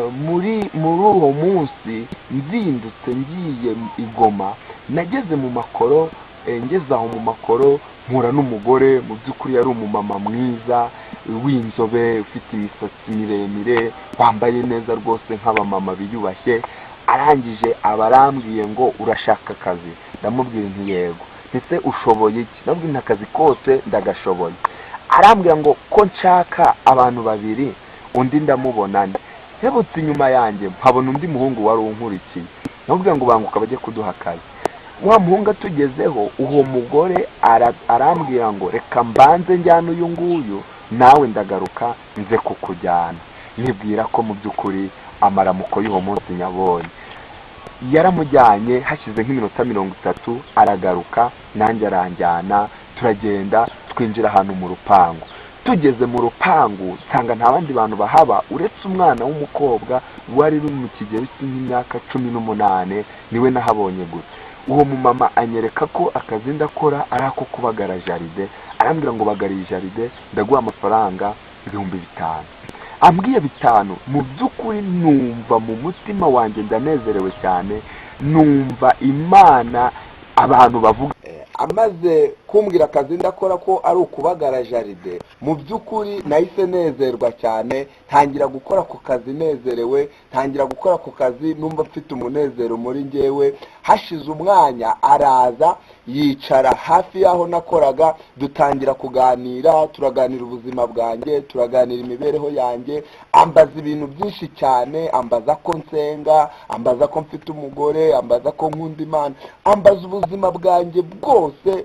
muri uwo munsi nzindutse ngiye i Goma, nageze mu makoro, ngeze aho mu makoro mpura n'umugore mu by'ukuri yari umumama mwiza w'inzobe ufite imisatsi miremire wambaye neza rwose nk'abamama biyubashye. Arangije abarambwiye ngo urashaka akazi, ndamubwira nti yego. Ese ushoboye iki? Ndamubwira nti akazi kose ndagashoboye. Arambwira ngo ko nshaka abantu babiri, undi ndamubonane. Hebutse inyuma yanjye mpabona undi muhungu wari unkurikiye, ndamubwira ngo banguka bajye kuduha akazi. Wa muhungu atugezeho, uwo mugore arambwira ngo reka mbanze njyana uyu nguyu, nawe ndagaruka nze kukujyana. Nibwira ko mu by'ukuri amaramuko y'uwo munsi nyabonye. Yaramujyanye, hashize nk'iminota 30 aragaruka, nanjye aranjyana, turagenda twinjira ahantu mu rupangu. Tugeze mu rupangu nsanga nta bandi bantu bahaba uretse umwana w'umukobwa wari uri mu kigero cy'imyaka 18, niwe nahabonye gusa. Uwo mumama anyereka ko akazi ndakora ari ako kubagara jaride. Arambwira ngo bagariye jaride ndaguha amafaranga 5,000. Ambwiye 5, mu by'ukuri numva mu mutima wanjye ndanezerewe cyane, numva Imana abantu bavuga. Amaze kumbwira akazi ndakora ko ari ukubagara jaride, mu by'ukuri nahise nezerwa cyane, ntangira gukora ku kazi nezerewe, ntangira gukora ku kazi numva mfite umunezero muri njyewe. Hashize umwanya araza yicara hafi yaho nakoraga, dutangira kuganira, turaganira ubuzima bwanjye, turaganira imibereho yanjye. Ambaza ibintu byinshi cyane, ambaza ko nsenga, ambaza ko mfite umugore, ambaza ko nkunda Imana, ambaza ubuzima bwanjye bwose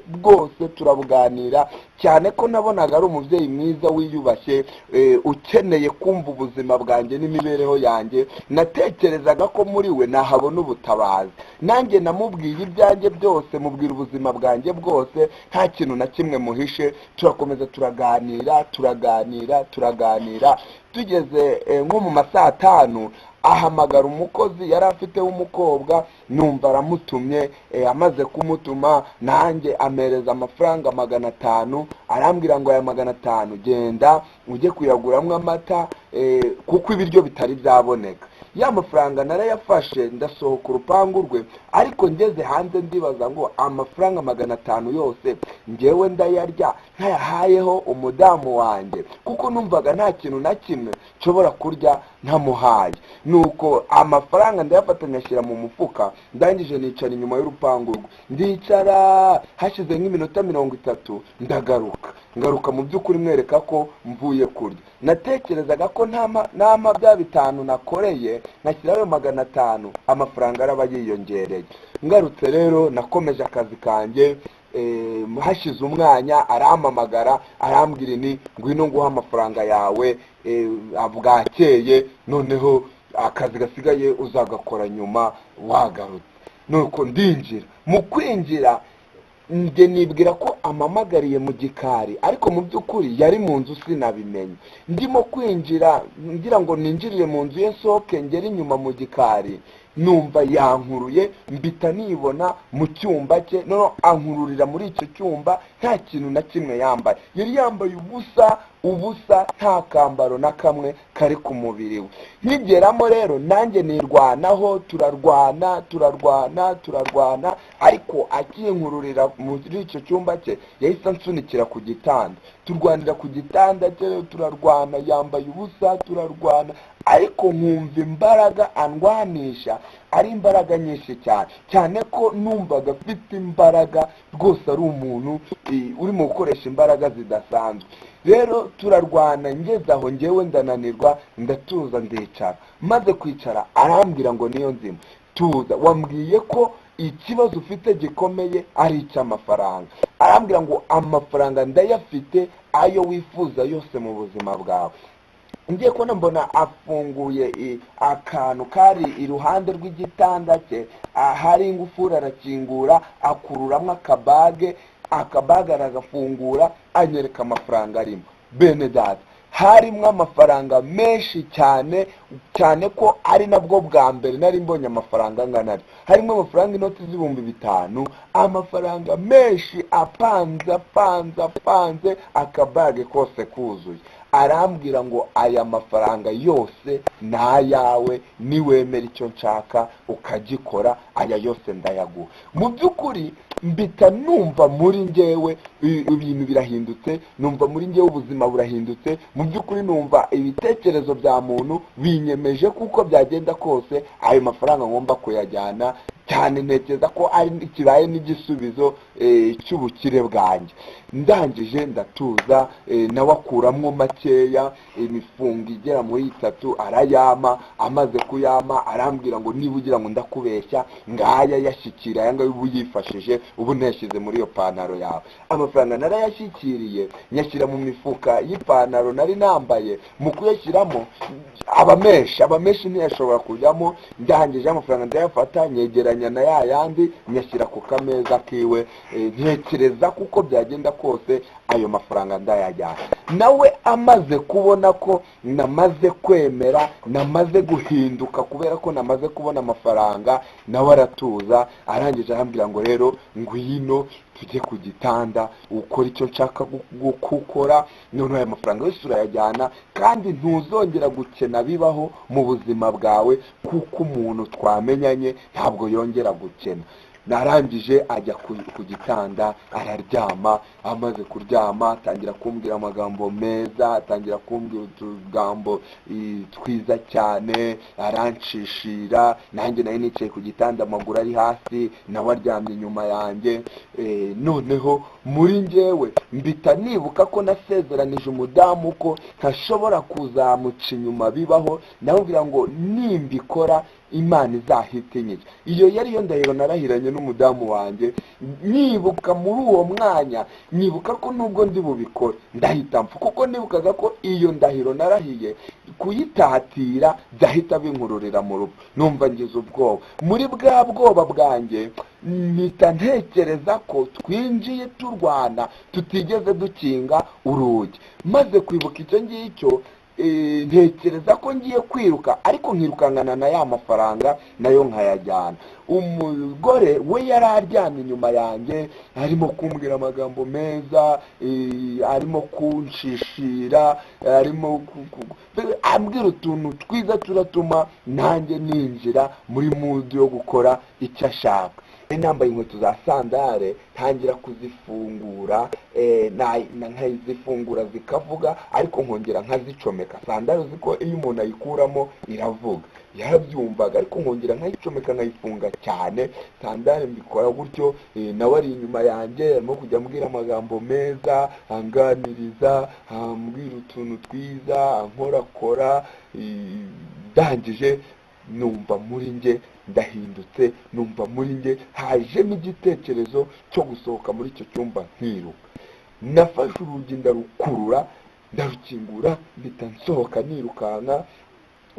turabuganira cyane ko nabonaga ari umubyeyi mwiza wiyubashye, ukeneye kumva ubuzima bwanjye n'imibereho yanjye. Natekerezaga ko muri we nahabona ubutabazi. Nanjye namubwiye ibyanjye byose, mubwira ubuzima bwanjye bwose, nta kintu na kimwe muhishe. Turakomeza turaganira. Tugeze nko mu masaha 5 ahamagara umukozi yari afite w'umukobwa, numva aramutumye. Amaze kumutuma nanjye amereza amafaranga 500. Arambwira ngo aya 500 genda ujye kuyaguramwe amata, kuko ibiryo bitari byaboneka. Ya mafaranga narayafashe ndasohoka urupangu rwe, ariko ngeze hanze ndibaza ngo amafaranga 500 yose ngewe ndayarya ntayahayeho umudamu wanjye, kuko numvaga nta kintu na kimwe nshobora kurya ntamuhaye. Nuko amafaranga ndayafata ngashyira mu mufuka, ndangije nicara inyuma y'urupangu rwe ndicara. Hashize nk'iminota 30 ngaruka mu by'ukuri mwereka ko mvuye kurya. Natekerezaga ko nama bya 5 nakoreye nashyiraho 500, amafaranga araba yiyongereye. Ngarutse rero nakomeje akazi kanjye. Hashize umwanya arampamagara arambwira ni ngwino nguha amafaranga yawe bwakeye, noneho akazi gasigaye uzagakora nyuma wagarutse. Nuko ndinjira. Mu kwinjira njye nibwira ko amamagariye mu gikari, ariko mu by'ukuri yari mu nzu sinabimenye. Ndimo kwinjira ngira ngo ninjirire mu nzu ye soke ngere inyuma mu gikari, numva yankuruye mbita nibona mu cyumba cye. No ankururira muri icyo cyumba nta kintu na kimwe yambaye, yari yambaye ubusa nta kambaro na kamwe kari ku mubiri we. Nkigeramo rero nanjye nirwanaho, turarwana, ariko akinkururira muri icyo cyumba cye yahise ansunikira ku gitanda. Turwanira ku gitanda cye, turarwana, yambaye ubusa, turarwana, ariko nkumva imbaraga andwanisha ari imbaraga nyinshi cyane ko numvaga afite imbaraga rwose, ari umuntu urimo gukoresha imbaraga zidasanzwe. Rero turarwana, ngeze aho ngewe ndananirwa, ndatuza ndicara. Maze kwicara arambwira ngo niyo nzima, tuza, wambwiye ko ikibazo ufite gikomeye ari icy'amafaranga. Arambwira ngo amafaranga ndayafite, ayo wifuza yose mu buzima bwawe. Ngiye kubona mbona afunguye akantu kari iruhande rw'igitanda cye, hari ingufuri arakingura, akururamo akabage aragafungura, anyereka amafaranga arimo. Bene data, harimo amafaranga menshi cyane ko ari nabwo bwa mbere nari mbonye amafaranga angana atyo. Harimo amafaranga inoti z'5,000, amafaranga menshi apanze, akabage kose kuzuye. arambwira ngo aya mafaranga yose ni ayawe, niwemera icyo nshaka ukagikora aya yose ndayaguha. Mu by'ukuri mbita numva muri njyewe ibintu birahindutse, numva muri njyewe ubuzima burahindutse, mu by'ukuri numva ibitekerezo bya muntu binyemeje kuko byagenda kose ayo mafaranga ngomba kuyajyana, cyane ntekereza ko ari kibaye n'igisubizo cy'ubukire bwanjye. Ndangije ndatuza, nawe akuramo makeya, imifungo igera muri 3 arayama. Amaze kuyama arambwira ngo niba ugira ngo ndakubeshya ngaya yashyikira aya ngaya ubu yifashije, ubu ntashyize muri iyo pantaro yawe. Amafaranga narayashyikiriye nyashyira mu mifuka y'ipantaro nari nambaye, mu kuyashyiramo abameshi ntiyashobora kujyamo. Ndangije amafaranga ndayafata nyegeranya na yandi nyashyira ku kameza kiwe, ntekereza kuko byagenda kose ayo mafaranga ndayajyana. Nawe amaze kubona ko namaze kwemera, namaze guhinduka kubera ko namaze kubona amafaranga, nawe aratuza. Arangije arambwira ngo rero ngwino tujye ku gitanda ukora icyo nshaka gukora, none aya mafaranga yose urayajyana kandi ntuzongera gukena bibaho mu buzima bwawe, kuko umuntu twamenyanye ntabwo yongera gukena. Narangije ajya ku gitanda araryama. Amaze kuryama atangira kumbwira amagambo meza, atangira kumbwira utugambo twiza cyane, aranshishira. Nanjye nari nicaye ku gitanda amaguru ari hasi, nawe aryamye inyuma yanjye. Noneho muri njyewe mbita nibuka ko nasezeranije umudamu ko ntashobora kuzamuca inyuma bibaho, nawubwira ngo nimbikora Imana izahita inyica. Iyo yari yo ndahiro narahiranye n'umudamu wanjye. Nibuka muri uwo mwanya, nibuka ko nubwo ndi bubikore ndahita mpfa, kuko nibukaga ko iyo ndahiro narahiye kuyitatira byahita binkururira mu rupfu. Numva ngize ubwoba. Muri bwa bwoba bwanjye mpita ntekereza ko twinjiye turwana, tutigeze dukinga urugi. Maze kwibuka icyo ngicyo, ntekereza ko ngiye kwiruka, ariko nkirukankana na ya mafaranga nayo nkayajyana. Umugore we yari aryamye inyuma yanjye, arimo kumbwira amagambo meza, arimo kunshishira, arimo ambwira utuntu twiza turatuma nanjye ninjira muri mood yo gukora icyo ashaka. Nambaye inkweto za sandare, ntangira kuzifungura, nkazifungura zikavuga, ariko nkongera nkazicomeka. Sandare uzi ko iyo umuntu ayikuramo iravuga, yarabyumvaga, ariko nkongera nkayicomeka nkayifunga cyane. Sandare mbikora gutyo. Nawe ari inyuma yanjye arimo kujya ambwira amagambo meza, anganiriza, ambwira utuntu twiza, ankorakora. Ndangije numva muri njye ndahindutse, numva muri njye hajemo igitekerezo cyo gusohoka muri icyo cyumba nkiruka. Nafashe urugi ndarukurura, ndarukingura, mpita nsohoka nirukanka.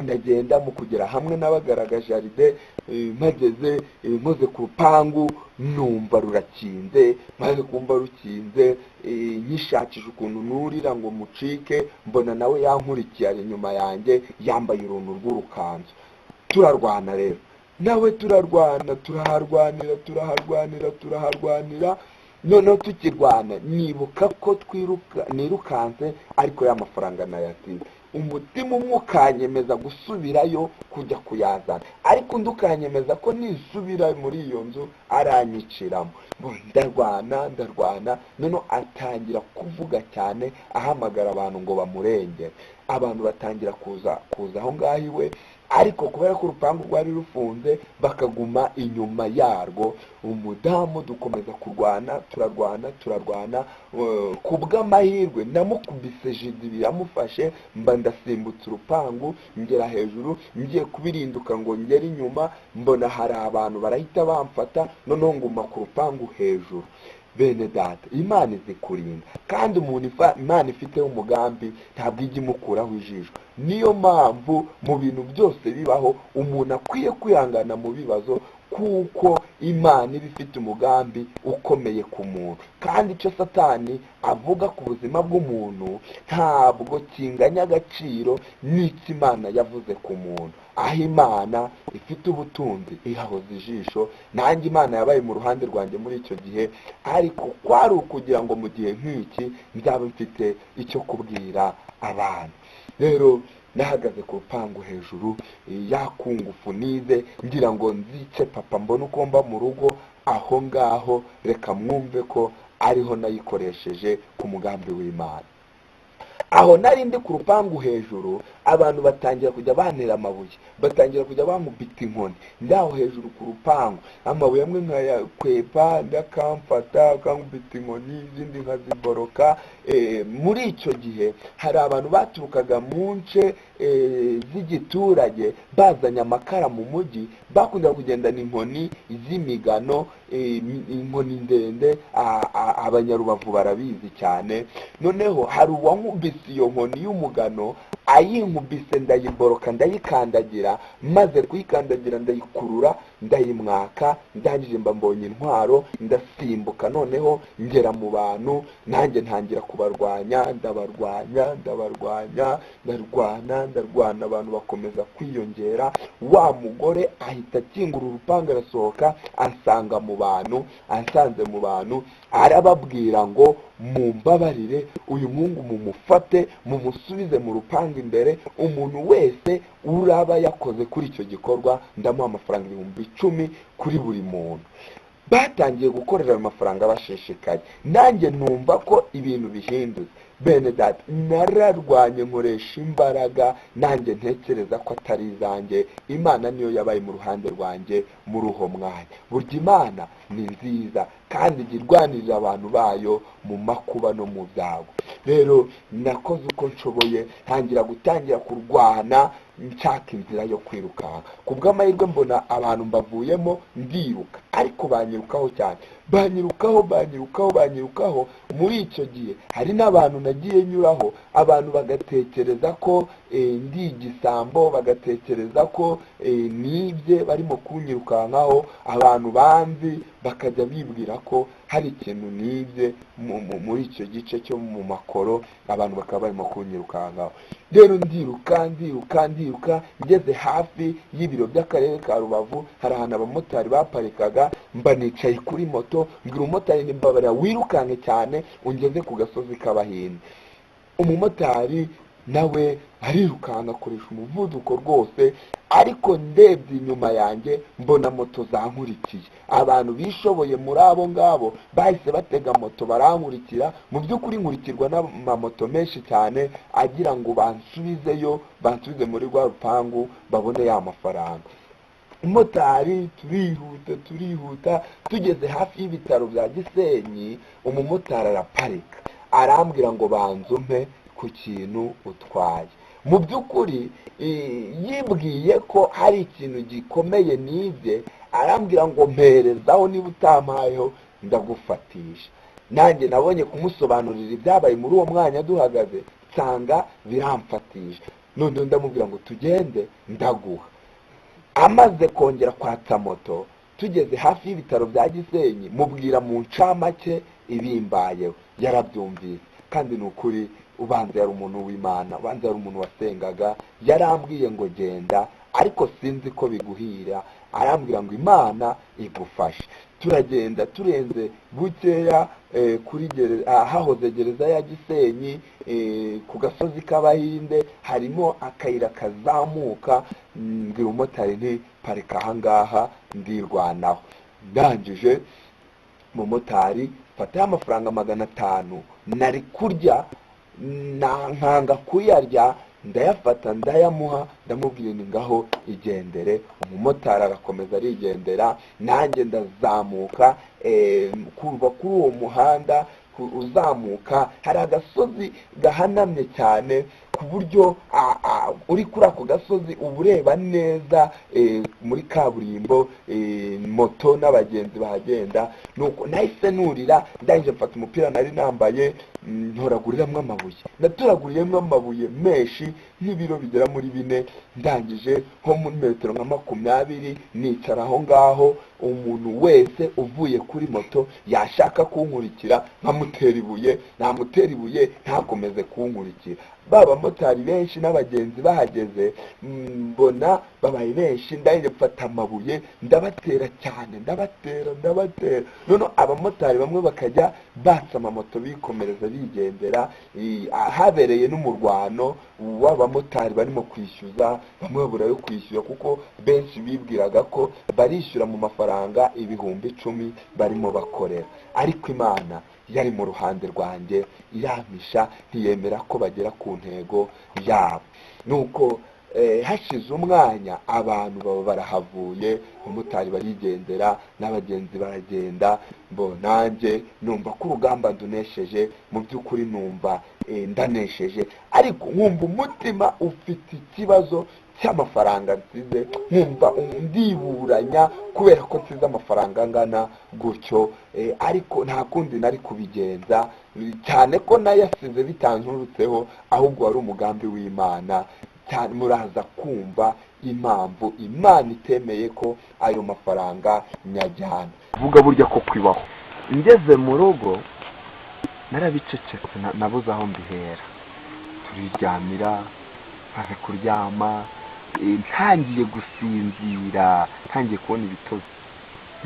Ndagenda mu kugera hamwe n'abagaraga jaride, mpageze nkoze ku rupangu numva rurakinze. Maze kumva rukinze, nyishakije ukuntu nurira ngo mucike, mbona nawe yankurikiye ari inyuma yanjye yambaye uruntu rw'urukanzu. Turarwana rero, nawe turarwana, turaharwanira. Noneho tukirwana nibuka ko nirukanse, ariko ya mafaranga nayasize. Umutima umwe ukanyemeza gusubirayo kujya kuyazana, ariko undi ukanyemeza ko nisubira muri iyo nzu aranyiciramo. Ndarwana. Noneho atangira kuvuga cyane, ahamagara abantu ngo bamurengere. Abantu batangira kuza aho ngaho iwe, ariko kubera ko urupangu rwari rufunze bakaguma inyuma yarwo. Umudamu dukomeza kurwana, turarwana. Ku bw'amahirwe namukubise jidi biramufashe, mba ndasimbutse urupangu ngera hejuru, ngiye kubirinduka ngo ngere inyuma, mbona hari abantu barahita bamfata, noneho nguma ku rupangu hejuru. Bene data, Imana izi kurinda, kandi umuntu Imana ifiteho umugambi ntabwo ijya imukuraho ijisho. Niyo mpamvu mu bintu byose bibaho umuntu akwiye kwihangana mu bibazo, kuko Imana iba ifite umugambi ukomeye ku muntu, kandi icyo Satani avuga ku buzima bw'umuntu ntabwo kinganya agaciro n'icyo Imana yavuze ku muntu. Aho Imana ifite ubutunzi ihahoza ijisho. Nanjye Imana yabaye mu ruhande rwanjye muri icyo gihe, ariko kwari ukugira ngo mu gihe nk'iki nzaba mfite icyo kubwira abantu. Rero nahagaze ku rupangu hejuru yakungufu nize ngira ngo nzice papa mbone uko mba mu rugo. Aho ngaho reka mwumve ko ariho nayikoresheje ku mugambi w'Imana. Aho nari ndi ku rupangu hejuru, abantu batangira kujya bantera amabuye, batangira kujya bankubita inkoni. Ndaho hejuru ku rupangu, amabuye amwe nkayakwepa ndakamfata akankubita inkoni, izindi nkaziboroka. Muri icyo gihe hari abantu baturukaga mu nce z'igiturage bazanye amakara mu mujyi, bakundaga kugendana inkoni z'imigano, inkoni ndende. Abanyarubavu barabizi cyane. Noneho hari uwankubise iyo nkoni y'umugano, ayinkubise ndayiboroka ndayikandagira, maze kuyikandagira ndayikurura ndayimwaka. Ndangije mba mbonye intwaro ndasimbuka, noneho ngera mu bantu, nanjye ntangira kubarwanya. Ndarwana, abantu bakomeza kwiyongera. Wa mugore ahita akingura urupangu arasohoka, ansanga mu bantu. Ansanze mu bantu arababwira ngo mumbabarire, uyu muhungu mumufate mumusubize mu rupangu imbere. Umuntu wese uraba yakoze kuri icyo gikorwa ndamuha amafaranga 10,000 kuri buri muntu. Batangiye gukorera ayo mafaranga bashishikaye. Nanjye numva ko ibintu bihindutse. Bene data, nararwanye nkoresha imbaraga, nanjye ntekereza ko atari izanjye. Imana niyo yabaye mu ruhande rwanjye muri uwo mwanya. Burya Imana ni nziza kandi ijya irwanirira abantu bayo mu makuba no mu byago. Rero nakoze uko nshoboye, gutangira kurwana nshaka inzira yo kwirukanka. Kubw'amahirwe mbona abantu mbavuyemo ndiruka, ariko banyirukaho cyane, banyirukaho. Muri icyo gihe hari n'abantu nagiye nyuraho, abantu bagatekereza ko ndi igisambo, bagatekereza ko nibye barimo kunyirukankaho. Abantu banzi bakajya bibwira ko hari ikintu nibye muri icyo gice cyo mu makoro, abantu bakaba barimo kunyirukankaho. Rero ndiruka, ngeze hafi y'ibiro by'akarere ka Rubavu, hari ahantu abamotari baparikaga, mba nicaye kuri moto, mbwira umumotari nti mbabarira wirukanke cyane ungeze ku gasozi k'Abahinde. Umumotari nawe arirukanka akoresha umuvuduko rwose, ariko ndebye inyuma yanjye mbona moto zankurikiye. Abantu bishoboye muri abo ngabo bahise batega moto barankurikira. Mu by'ukuri nkurikirwa n'amamoto menshi cyane agira ngo bansubize muri rwa rupangu babone ya mafaranga. Umumotari turihuta, tugeze hafi y'ibitaro bya Gisenyi, umumotari araparika arambwira ngo banzumpe ku kintu utwaye. Mu by'ukuri yibwiye ko hari ikintu gikomeye nibye, arambwira ngo mperezaho, niba utampayeho ndagufatisha. Nanjye nabonye kumusobanurira ibyabaye muri uwo mwanya duhagaze, nsanga biramfatisha. None ndamubwira ngo tugende ndaguha. Amaze kongera kwatsa moto, tugeze hafi y'ibitaro bya Gisenyi, mubwira mu ncamake ibimbayeho. Yarabyumvise, kandi ni ukuri ubanza yari umuntu w'Imana, ubanza yari umuntu wasengaga. Yarambwiye ngo genda, ariko sinzi ko biguhira. Arambwira ngo Imana igufashe. Turagenda turenze bukeya kuri hahoze gereza ya Gisenyi, ku gasozi k'Abahinde harimo akayira kazamuka. Mbwira umumotari nti parika ahangaha ndirwanaho. Ndangije umumotari fata amafaranga 500 nari kurya, nkanga kuyarya, ndayafata ndayamuha, ndamubwira ni ngaho igendere. Umumotari arakomeza arigendera, nanjye ndazamuka. Kuva kuri uwo muhanda uzamuka hari agasozi gahanamye cyane, ku buryo uri kuri ako gasozi uba ureba neza muri kaburimbo moto n'abagenzi bahagenda. Nuko nahise nurira, ndangije mfata umupira nari nambaye, ntoraguriramo amabuye, naturaguriyemo amabuye menshi nk'ibiro bigera muri 4, ndangije nko muri metero nka 20 nicara aho ngaho, umuntu wese uvuye kuri moto yashaka kunkurikira nkamutera ibuye, namutera ibuye ntakomeze kunkurikira. Baba motari benshi n'abagenzi bahageze, mbona babaye benshi, ndahise mfata amabuye ndabatera cyane, ndabatera. None abamotari bamwe bakajya batsa amamoto bikomereza bigendera. Habereye n'umurwano w'abamotari barimo kwishyuza, bamwe babura yo kwishyura kuko benshi bibwiraga ko barishyura mu mafaranga 10,000 barimo bakorera, ariko Imana yari mu ruhande rwanjye iramisha ntiyemera ko bagera ku ntego yabo. Nuko hashize umwanya abantu baba barahavuye, umumotari barigendera n'abagenzi baragenda, nanjye numva ko urugamba ndunesheje, mu by'ukuri numva ndanesheje, ariko nkumva umutima ufite ikibazo cy'amafaranga nsize, nkumva ndiburanya kubera ko nsize amafaranga angana gutyo, ariko nta kundi nari kubigenza, cyane ko nayasize bitanturutseho, ahubwo wari umugambi w'Imana. Cyane muraza kumva impamvu Imana itemeye ko ayo mafaranga nyajyana. Vuga burya ko kwibaho. Ngeze mu rugo narabicecetse, nabuze aho mbihera, turiryamira, maze kuryama ntangiye gusinzira, ntangiye kubona ibitozi,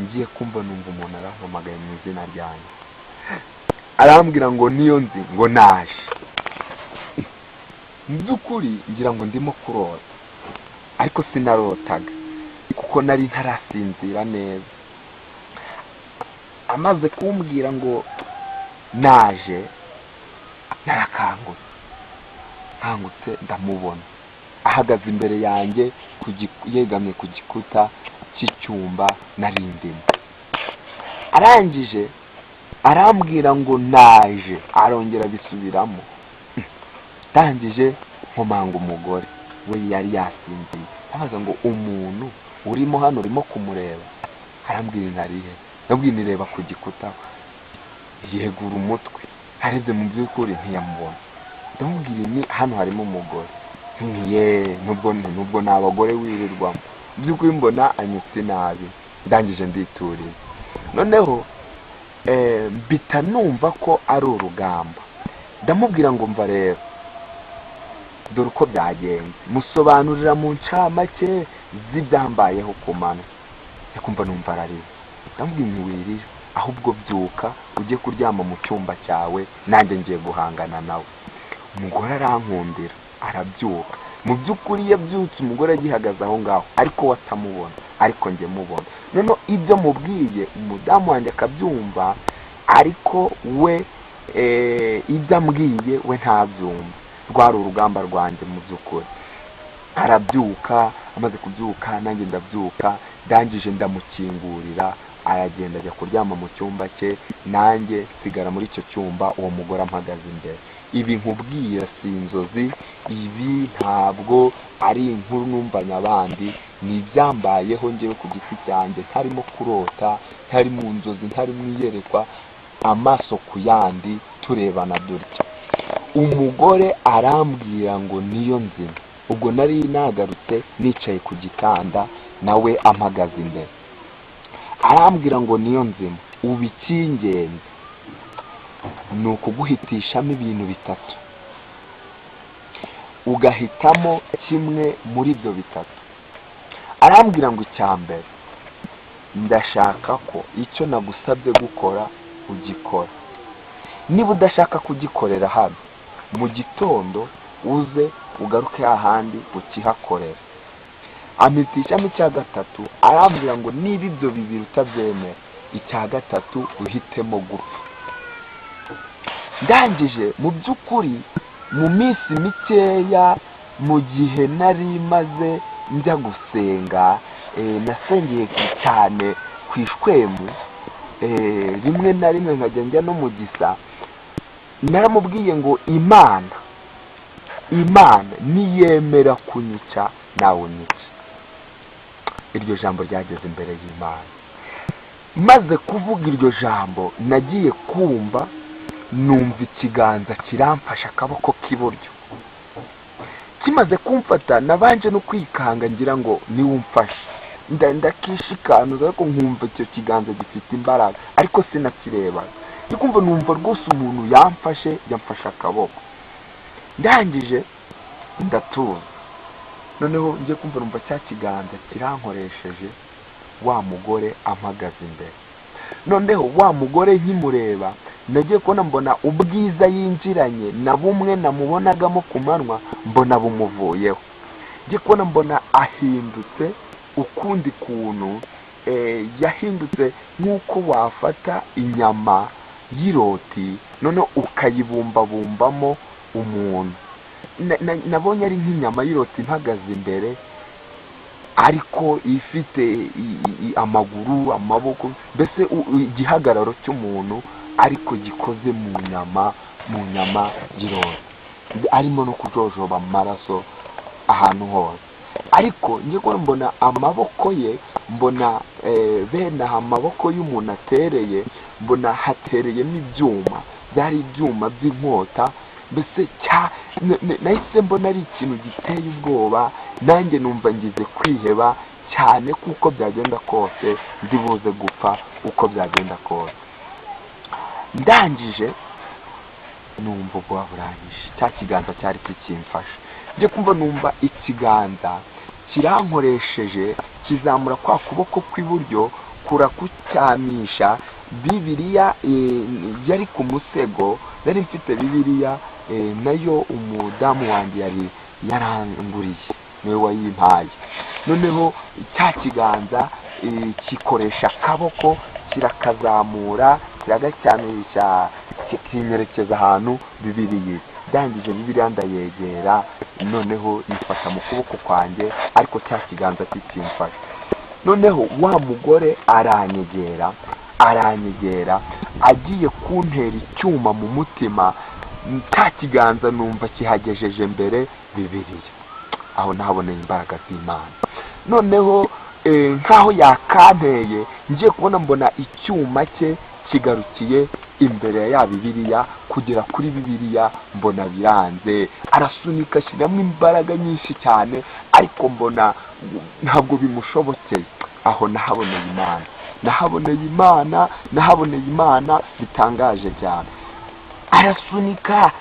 ngiye kumva numva umuntu arampamagaye mu izina ryanjye, arambwira ngo niyo nzi, ngo naje. Mu by'ukuri ngira ngo ndimo kurota, ariko sinarotaga kuko nari ntarasinzira neza. Amaze kumbwira ngo naje, narakangutse ndamubona ahagaze imbere yanjye yegamye ku gikuta cy'icyumba nari ndimo. Arangije arambwira ngo naje, arongera bisubiramo. Ndangije nkomanga umugore, we yari yasinziye, abaza ngo umuntu urimo hano urimo kumureba? Arambwira ntarihe. Nabwiye nireba ku gikuta, yegura umutwe, areze mu by'ukuri ntiyamubona. Ndamubwira ni hano harimo umugore, nubwo n'abagore wirirwamo, by'ukuri mbona anyutse nabi. Ndangije ndituriye, noneho mbita numva ko ari urugamba. Ndamubwira ngo mva rero, dore uko byagenze, musobanurira mu ncamake z'ibyambayeho ku mano. Yakumva numva ararira. Ndamubwira ntiwirire, ahubwo byuka ujye kuryama mu cyumba cyawe, nanjye ngiye guhangana nawe. Umugore arankundira, arabyuka. Mu by'ukuri yabyutse umugore agihagaze aho ngaho, ariko watamubona, ariko njye mubona. None ibyo mubwiye umudamu wanjye akabyumva, ariko we ibyo ambwiye we ntabyumva. Rwari urugamba rwanjye mu by'ukuri. Arabyuka, amaze kubyuka nanjye ndabyuka, ndangije ndamukingurira, aragenda ajya kuryama mu cyumba cye, nanjye sigara muri icyo cyumba, uwo mugore ampagaze imbere. Ibi nkubwira si inzozi, ibi ntabwo ari inkuru numvanye abandi, ni ibyambayeho njyewe ku giti cyanjye, ntarimo kurota, ntari mu nzozi, ntari mu iyerekwa, amaso ku yandi turebana dutya. Umugore arambwira ngo niyo nzima. Ubwo nari nagarutse nicaye ku gitanda, nawe ampagaze imbere. Arambwira ngo niyo nzima, ubu icy'ingenzi ni ukuguhitishamo ibintu bitatu, ugahitamo kimwe muri ibyo bitatu. Arambwira ngo icya mbere, ndashaka ko icyo nagusabye gukora ugikora. Niba udashaka kugikorera hano, mu gitondo uze ugaruke ahandi ukihakorera. Ampitishamo icya gatatu, arambwira ngo niba ibyo bibiri utabyemera, icya gatatu uhitemo gupfa. Ndangije mu by'ukuri mu minsi mikeya, mu gihe nari maze njya gusenga, nasengeye cyane ku ishwemu, rimwe na rimwe nkajya njya no mu gisa. Naramubwiye ngo Imana niyemera kunyica nawe unyica. Iryo jambo ryageze imbere y'Imana. Maze kuvuga iryo jambo, nagiye kumva numva ikiganza kiramfasha akaboko k'iburyo. Kimaze kumfata nabanje no kwikanga ngira ngo niwe umfashe, ndakishikanuza ariko nkumva icyo kiganza gifite imbaraga ariko sinakireba. Ndikumva numva rwose umuntu yamfashe akaboko. Ndangije ndatuza, noneho ngiye kumva numva cya kiganza kirankoresheje wa mugore ampagaze imbere. Noneho wa mugore nkimureba nagiye kubona mbona ubwiza yinjiranye na bumwe namubonagamo ku manywa mbona bumuvuyeho. Ngiye kubona mbona ahindutse ukundi kuntu, yahindutse nk'uko wafata inyama y'iroti noneho ukayibumbabumbamo umuntu. Nabonye ari nk'inyama y'iroti mpagaze imbere ariko ifite amaguru, amaboko, mbese igihagararo cy'umuntu ariko gikoze mu nyama y'iroti, arimo no kujojoba amaraso ahantu hose. Ariko ngiye kubona mbona amaboko ye, mbona bene amaboko y'umuntu atereye, mbona hatereyemo ibyuma, byari ibyuma by'inkota. Mbese nahise mbona ari ikintu giteye ubwoba, nanjye numva ngize kwiheba cyane kuko byagenda kose ndibuze gupfa uko byagenda kose. Ndangije numva ubwoba buranyishe, cya kiganza cyari kikimfashe. Ngiye kumva numva ikiganza kirankoresheje kizamura kwa kuboko kw'iburyo kurakucyamisha Bibiliya. Yari ku musego, nari mfite Bibiliya nayo umudamu wanjye yari yaranguriye, niwe wayimpaye. Noneho cya kiganza kikoresha akaboko kirakazamura kiragacyamisha kinyerekeza ahantu Bibiliya. Ndangije Bibiliya ndayegera, noneho yifata mu kuboko kwanjye ariko cya kiganza kikimfashe. Noneho wa mugore aranyegera agiye kuntera icyuma mu mutima, cya kiganza numva kihagejeje mbere Bibiliya. Aho nahaboneye imbaraga z'Imana. Noneho nkaho yakanteye ngiye kubona mbona icyuma cye kigarukiye imbere ya Bibiliya, kugera kuri Bibiliya mbona biranze. Arasunika ashyiramo imbaraga nyinshi cyane ariko mbona ntabwo bimushobokeye. Aho nahaboneye Imana bitangaje cyane. Arasunika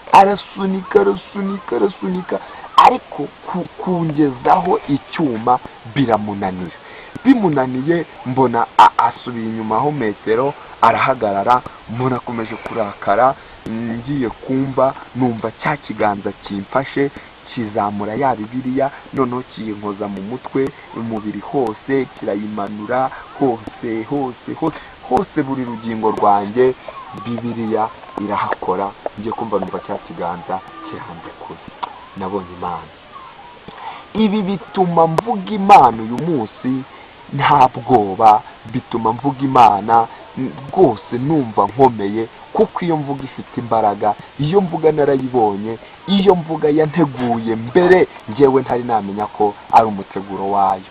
ariko kungezaho icyuma bimunaniye mbona asubiye inyuma ho metero, arahagarara. Mbona akomeje kurakara. Ngiye kumva numva cya kiganza kimfashe kizamura ya Bibiliya, noneho kiyinkoza mu mutwe, umubiri hose kirayimanura, hose buri rugingo rwanjye Bibiliya irahakora. Ngiye kumva numva cya kiganza kirambye kure. Nabonye Imana. Ibi bituma mvuga Imana uyu munsi nta bwoba, bituma mvuga Imana rwose numva nkomeye, kuko iyo mvuga ifite imbaraga, iyo mvuga narayibonye, iyo mvuga yanteguye mbere njyewe ntari namenya ko ari umuteguro wayo.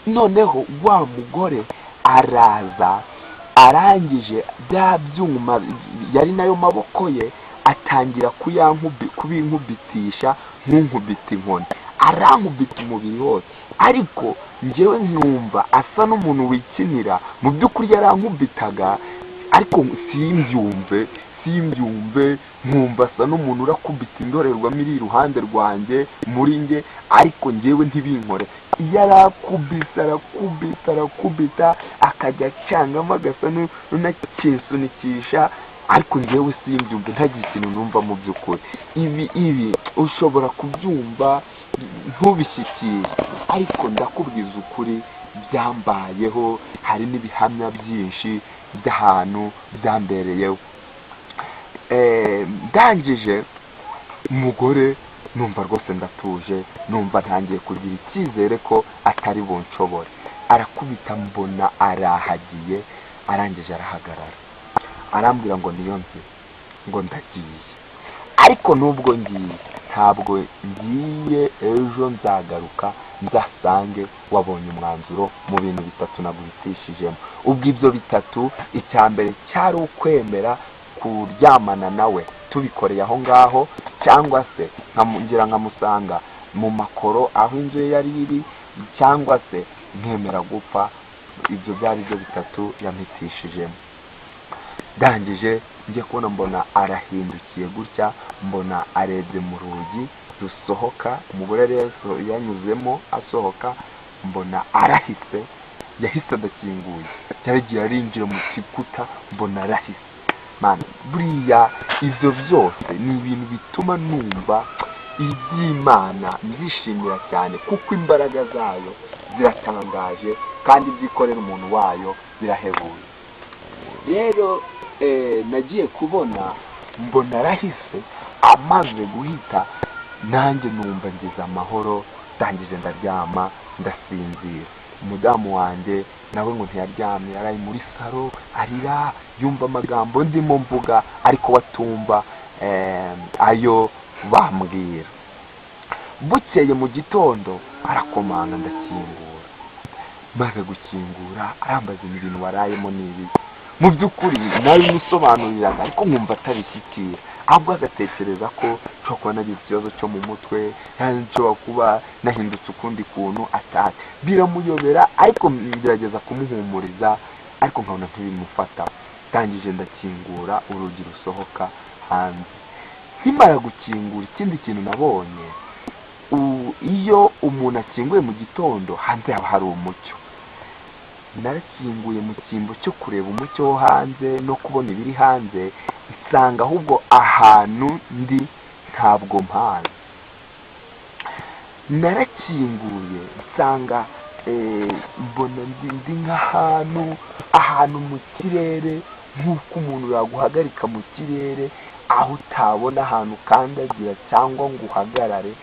Noneho wa mugore araza, arangije bya byuma yari nayo maboko ye atangira kubinkubitisha nk'unkubita inkoni. Arankubita umubiri wose ariko njyewe nkumva asa n'umuntu wikinira. Mu by'ukuri yarankubitaga ariko simbyumve, nkumva asa n'umuntu urakubita indorerwamo iri iruhande rwanjye muri nge, ariko njyewe ntibinkore. Arakubita akajya acangamo agasa n'unakisunikisha, ariko njyewe simbyumve, ntagira ikintu numva mu by'ukuri. Ibi ushobora kubyumva ntubishyikire, ariko ndakubwiza ukuri byambayeho. Hari n'ibihamya byinshi by'ahantu byambereyeho. Ndangije umugore numva rwose ndatuje, numva ntangiye kugira icyizere ko atari bunshobore. Arakubita mbona arahagiye, arangije arahagarara, arambwira ngo niyo nzi, ngo ndagiye. Ariko nubwo ngiye ntabwo ngiye, ejo nzagaruka nzasange wabonye umwanzuro mu bintu bitatu naguhitishijemo. Ubwo ibyo bitatu, icya mbere cyari ukwemera kuryamana nawe tubikoreye aho ngaho, cyangwa se nkamugira nkamusanga mu makoro aho inzu ye yari iri, cyangwa se nkemera gupfa. Ibyo byari byo bitatu yampitishijemo. ndangije njye kubona mbona arahindukiye gutya, mbona arebye mu rugi rusohoka, umugore rero yanyuzemo asohoka, mbona arahise, yahise adakinguye, yaragiye arinjira mu gikuta, mbona arahise. Man, buriya ibyo byose ni ibintu bituma numva iby'Imana mbishimira cyane, kuko imbaraga zayo ziratangaje kandi ibyikorera umuntu wayo birahebuye. Rero nagiye kubona mbona arahise, amaze guhita nanjye numva ngize amahoro, ndangije ndaryama ndasinzira. Umudamu wanjye nawe ngo ntiyaryamye, yari muri saro arira, yumva amagambo ndimo mvuga ariko watumva ayo bambwira. Bukeye mu gitondo arakomanga, ndakingura. Maze gukingura arambaza ibintu warayemo n'ibi. Mu by'ukuri nari musobanuriraga ariko nkumva atabishyikira, ahubwo agatekereza ko nshobora kuba nagize ikibazo cyo mu mutwe, nshobora kuba nahindutse ukundi kuntu atari. Biramuyobera ariko ngerageza kumuhumuriza, ariko nkabona ntibimufata. Ndangije ndakingura, urugi rusohoka hanze. Nkimara gukingura, ikindi kintu nabonye, iyo umuntu akinguye mu gitondo hanze haba hari umucyo. Narakinguye mu cyimbo cyo kureba umucyo wo hanze no kubona ibiri hanze, nsanga ahubwo ahantu ndi ntabwo mpazi. Narakinguye nsanga mbona ndi nk'ahantu mu kirere, nk'uko umuntu yaguhagarika mu kirere aho utabona ahantu ukandagira cyangwa ngo uhagarare,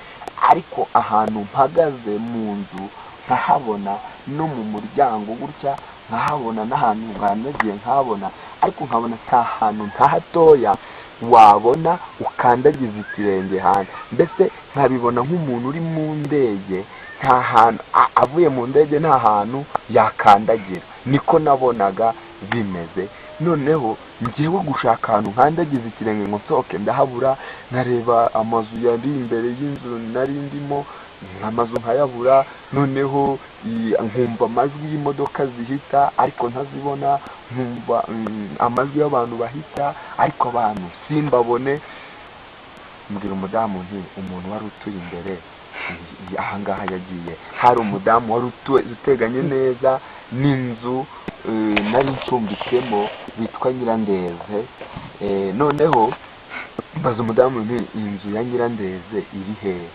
ariko ahantu mpagaze mu nzu nkahabona, no mu muryango gutya nkahabona, n'ahantu nkanagiye nkahabona, ariko nkabona nta hantu nta hatoya wabona ukandagiza ikirenge hanze. Mbese nkabibona nk'umuntu uri mu ndege, nta hantu avuye mu ndege nta hantu yakandagira, niko nabonaga bimeze. Noneho ngewe gushaka ahantu nkandagiza ikirenge ngo nsohoke ndahabura, nkareba amazu yari imbere y'inzu nari ndimo, amazu nkayabura. Noneho nkumva amajwi y'imodoka zihita ariko ntazibona, nkumva amajwi y'abantu bahita ariko abantu simbabone. Mbwira umudamu nti umuntu wari utuye imbere ahangaha yagiye. Hari umudamu wari uteganye neza n'inzu nari ncumbitsemo witwa Nyirandeze. Noneho mbaza umudamu nti inzu ya Nyirandeze iri hehe?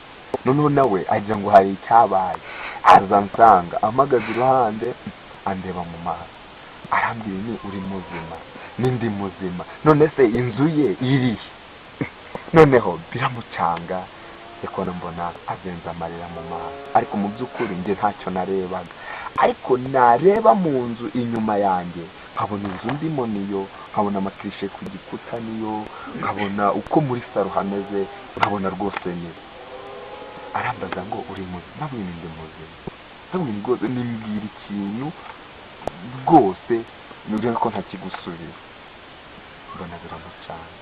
Noneho nawe agira ngo hari icyabaye, aza nsanga amagaze iruhande, andeba mu maso, arambwira ni uri muzima? N'indi muzima. None se inzu ye iri? Noneho biramucanga, yakona mbona azenze amarira mu maso, ariko mu by'ukuri njye ntacyo narebaga. Ariko nareba mu nzu inyuma yanjye, nkabona inzu ndimo niyo, nkabona amakirishe ku gikuta niyo, nkabona uko muri saro hameze, nkabona rwose niyo. Arambaza ngo uri muzima? Nabwiye ndi muzima. Nabwiye rwose nimbwira ikintu rwose nubwo ko ntakigusubira. Mbona biramucanga,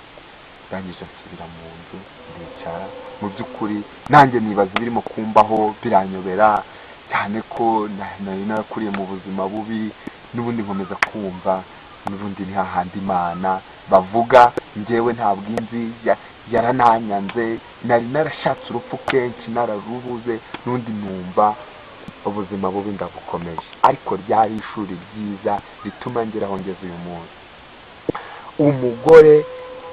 ndangije nsubira mu nzu ndicara. Mu by'ukuri nanjye nibaza birimo kumbaho, biranyobera cyane ko nari narakuriye mu buzima bubi, n'ubundi nkomeza kumva n'ubundi ni hahandi Imana bavuga. Njyewe ntabwo inzi yarananyanze, nari narashatse urupfu kenshi nararubuze, n'undi numva ubuzima bubi ndabukomeje, ariko ryari ishuri ryiza rituma ngeraho ngeze uyu munsi. Umugore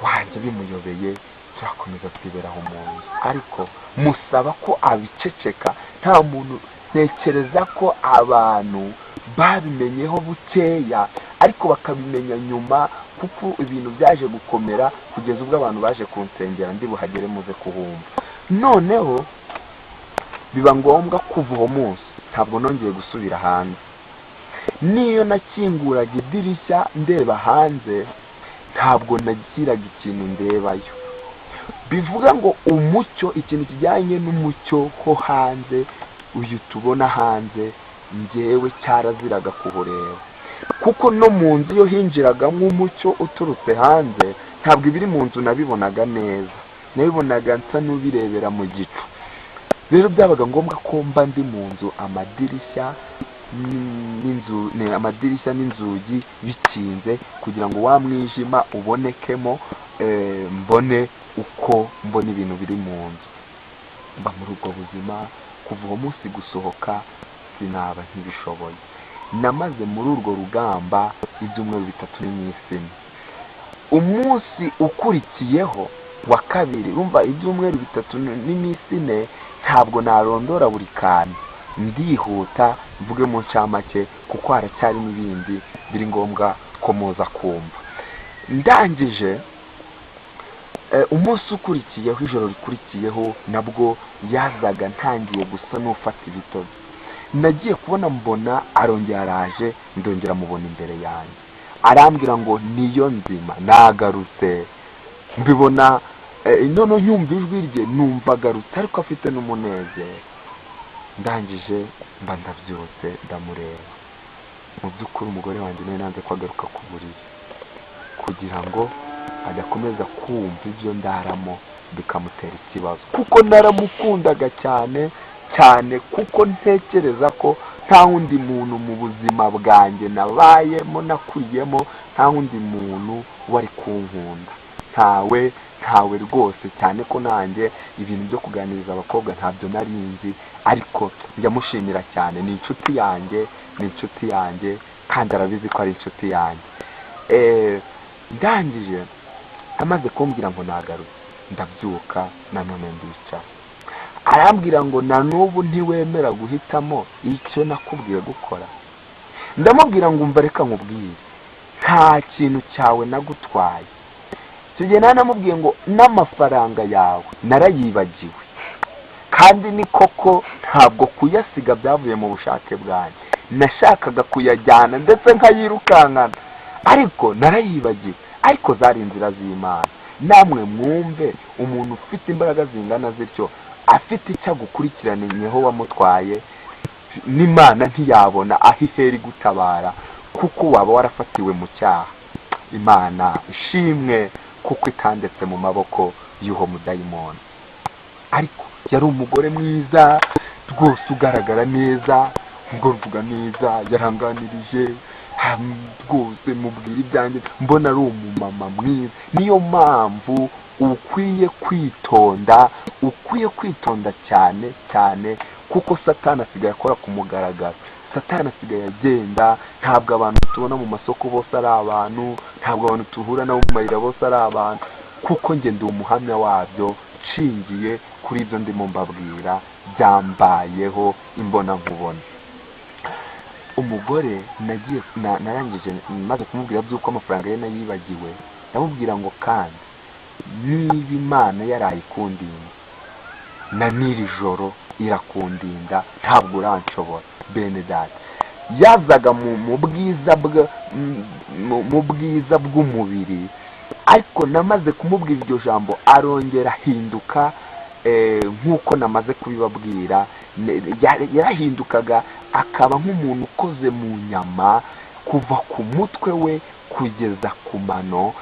wanjye bimuyobeye, turakomeza twiberaho mu nzu, ariko musaba ko abiceceka. Nta muntu, ntekereza ko abantu babimenyeho bukeya ariko bakabimenya nyuma, kuko ibintu byaje gukomera kugeza ubwo abantu baje kunsengera ndi buhagere muze kuhumva. Noneho biba ngombwa kuva uwo munsi ntabwo nongeye gusubira hanze. Niyo nakinguraga idirishya ndeba hanze, ntabwo nagiraga ikintu ndebayo. Bivuga ngo umucyo, ikintu kijyanye n'umucyo ho hanze, uyu tubona hanze, njyewe cyaraziraga kuhureba, kuko no mu nzu iyo hinjiragamo umucyo uturutse hanze ntabwo ibiri mu nzu nabibonaga neza, nabibonaga nsa n'ubirebera mu gicu. Rero byabaga ngombwa ko mba ndi mu nzu amadirishya n'inzugi bikinze kugira ngo wa mwijima ubonekemo, mbone uko mbona ibintu biri mu nzu. Mba muri ubwo buzima kuva uwo munsi gusohoka sinaba nkibishoboye. Namaze muri urwo rugamba ibyumweru 3 n'iminsi 4. Umunsi ukurikiyeho wa kabiri, urumva ibyumweru 3 n'iminsi 4 ntabwo narondora buri kantu, ndihuta mvuge mu ncamake kuko haracyari n'ibindi biri ngombwa ko muza kumva. Ndangije umunsi ukurikiyeho, ijoro rikurikiyeho nabwo yazaga ntangiye gusa n'ufata ibitoki. Nagiye kubona mbona arongera araje, ndongera mubona imbere yanjye, arambwira ngo niyo nzima, nagarutse. Mbibona none nyumva ijwi rye, numva agarutse ariko afite n'umunezero. Ndangije mba ndabyutse ndamureba. Mu by'ukuri umugore wanjye nawe nanze ko agaruka ku buriri kugira ngo adakomeza kumva ibyo ndaramo bikamutera ikibazo, kuko naramukundaga cyane cyane, kuko ntekereza ko nta wundi muntu mu buzima bwanjye nabayemo nakuriyemo, nta wundi muntu wari kunkunda, ntawe rwose, cyane ko nanjye ibintu byo kuganiriza abakobwa ntabyo nari nzi, ariko ndamushimira cyane. Ni inshuti yanjye kandi arabizi ko ari inshuti yanjye. Ndangije amaze kumbwira ngo nagarutse, ndabyuka nanone ndicara. Arambwira ngo na n'ubu ntiwemera guhitamo icyo nakubwiye gukora. Ndamubwira ngo umva reka nkubwire, nta kintu cyawe nagutwaye. Icyo gihe namubwiye ngo n'amafaranga yawe narayibagiwe, kandi ni koko ntabwo kuyasiga byavuye mu bushake bwanjye, nashakaga kuyajyana ndetse nkayirukankana, ariko narayibagiwe. Ariko zari inzira z'Imana. Namwe mwumve, umuntu ufite imbaraga zingana zityo, afite icyo agukurikiranyeho wamutwaye, n'Imana ntiyabona aho ihera gutabara, kuko waba warafatiwe mu cyaha. Imana ishimwe kuko itandetse mu maboko y'uwo mudayimoni. Ariko yari umugore mwiza rwose, ugaragara neza, uvuga neza, yaranganirije rwose, mubwira ibyanjye, mbona ari umumama mwiza. Niyo mpamvu ukwiye kwitonda cyane cyane, kuko Satani asigaye akora ku mugaragaro. Satani asigaye agenda, ntabwo abantu tubona mu masoko bose ari abantu, ntabwo abantu tuhura nabo mu mayira bose ari abantu, kuko njye ndi umuhamya wabyo, nshingiye kuri ibyo ndimo mbabwira byambayeho imbona nkubona. Umugore narangije maze kumubwira by'uko amafaranga ye nayibagiwe, ndamubwira ngo kandi niba Imana yarayikundinda na n'iri joro irakundinda, ntabwo uranshobora. Bene data, yazaga mu bwiza bw'umubiri, ariko namaze kumubwira iryo jambo arongera ahinduka nk'uko namaze kubibabwira. Yarahindukaga akaba nk'umuntu ukoze mu nyama, kuva ku mutwe we kugeza ku mano,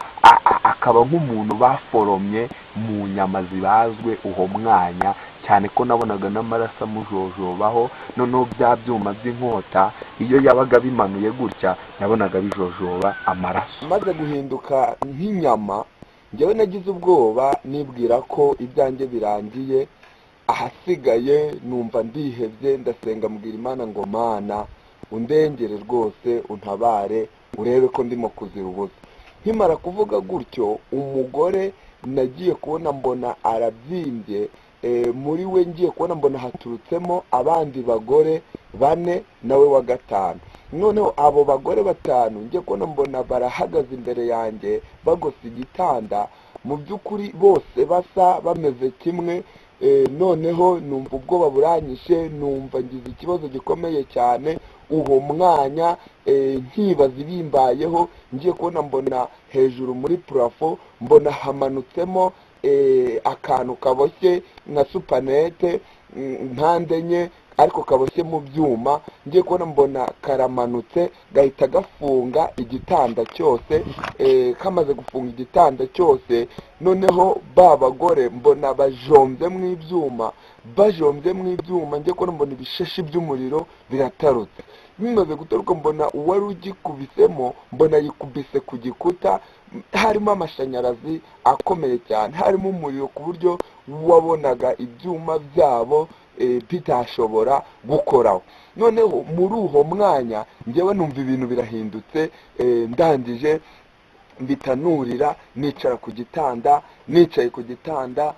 akaba nk'umuntu baforomye mu nyama zibazwe uwo mwanya, cyane ko nabonaga n'amaraso amujojobaho. Noneho bya byuma by'inkota iyo yabaga bimanuye gutya, nabonaga bijojoba amaraso. Maze guhinduka nk'inyama, njyewe nagize ubwoba, nibwira ko ibyanjye birangiye. Ahasigaye numva ndihebye, ndasenga mbwira Imana ngo Mana undengere rwose, untabare, urebe ko ndimo kuzira ubusa. Nkimara kuvuga gutyo, umugore nagiye kubona mbona arabyimbye, muri we ngiye kubona mbona haturutsemo abandi bagore 4 nawe wa 5. Noneho abo bagore 5 ngiye kubona mbona barahagaze imbere yanjye bagose igitanda, mu by'ukuri bose basa bameze kimwe. Noneho numva ubwoba buranyishe, numva ngize ikibazo gikomeye cyane. Uwo mwanya nkibaza ibimbayeho, ngiye kubona mbona hejuru muri plafo mbona hamanutsemo akantu kaboshye nka supanete mpande enye, ariko kaboshye mu byuma, ngiye kubona mbona karamanutse gahita gafunga igitanda cyose. Kamaze gufunga igitanda cyose, noneho ba bagore mbona bajombye mu ibyuma, ngiye kubona mbona ibishashi by'umuriro biratarutse. Bimaze gutaruka mbona uwari ugikubisemo mbona yikubise ku gikuta, harimo amashanyarazi akomeye cyane, harimo umuriro ku buryo wabonaga ibyuma byabo bitashobora gukoraho. Noneho muri uwo mwanya njyewe numva ibintu birahindutse, ndangije mbitanurira nicara ku gitanda. Nicaye ku gitanda,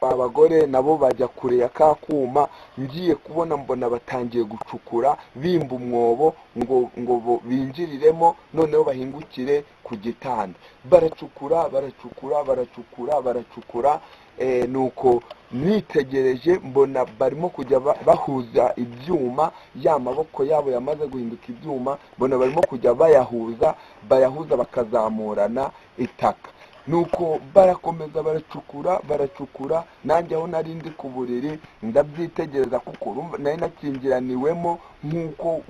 abagore nabo bajya kure ya ka kuma, ngiye kubona mbona batangiye gucukura bimba umwobo ngo binjiriremo, noneho bahingukire ku gitanda. Baracukura nuko nitegereje mbona barimo kujya bahuza ibyuma, ya maboko yabo yamaze guhinduka ibyuma, mbona barimo kujya bayahuza bakazamurana itaka. Nuko barakomeza baracukura, nanjye aho nari ndi ku buriri ndabyitegereza, kuko nari nakingiraniwemo nk'uko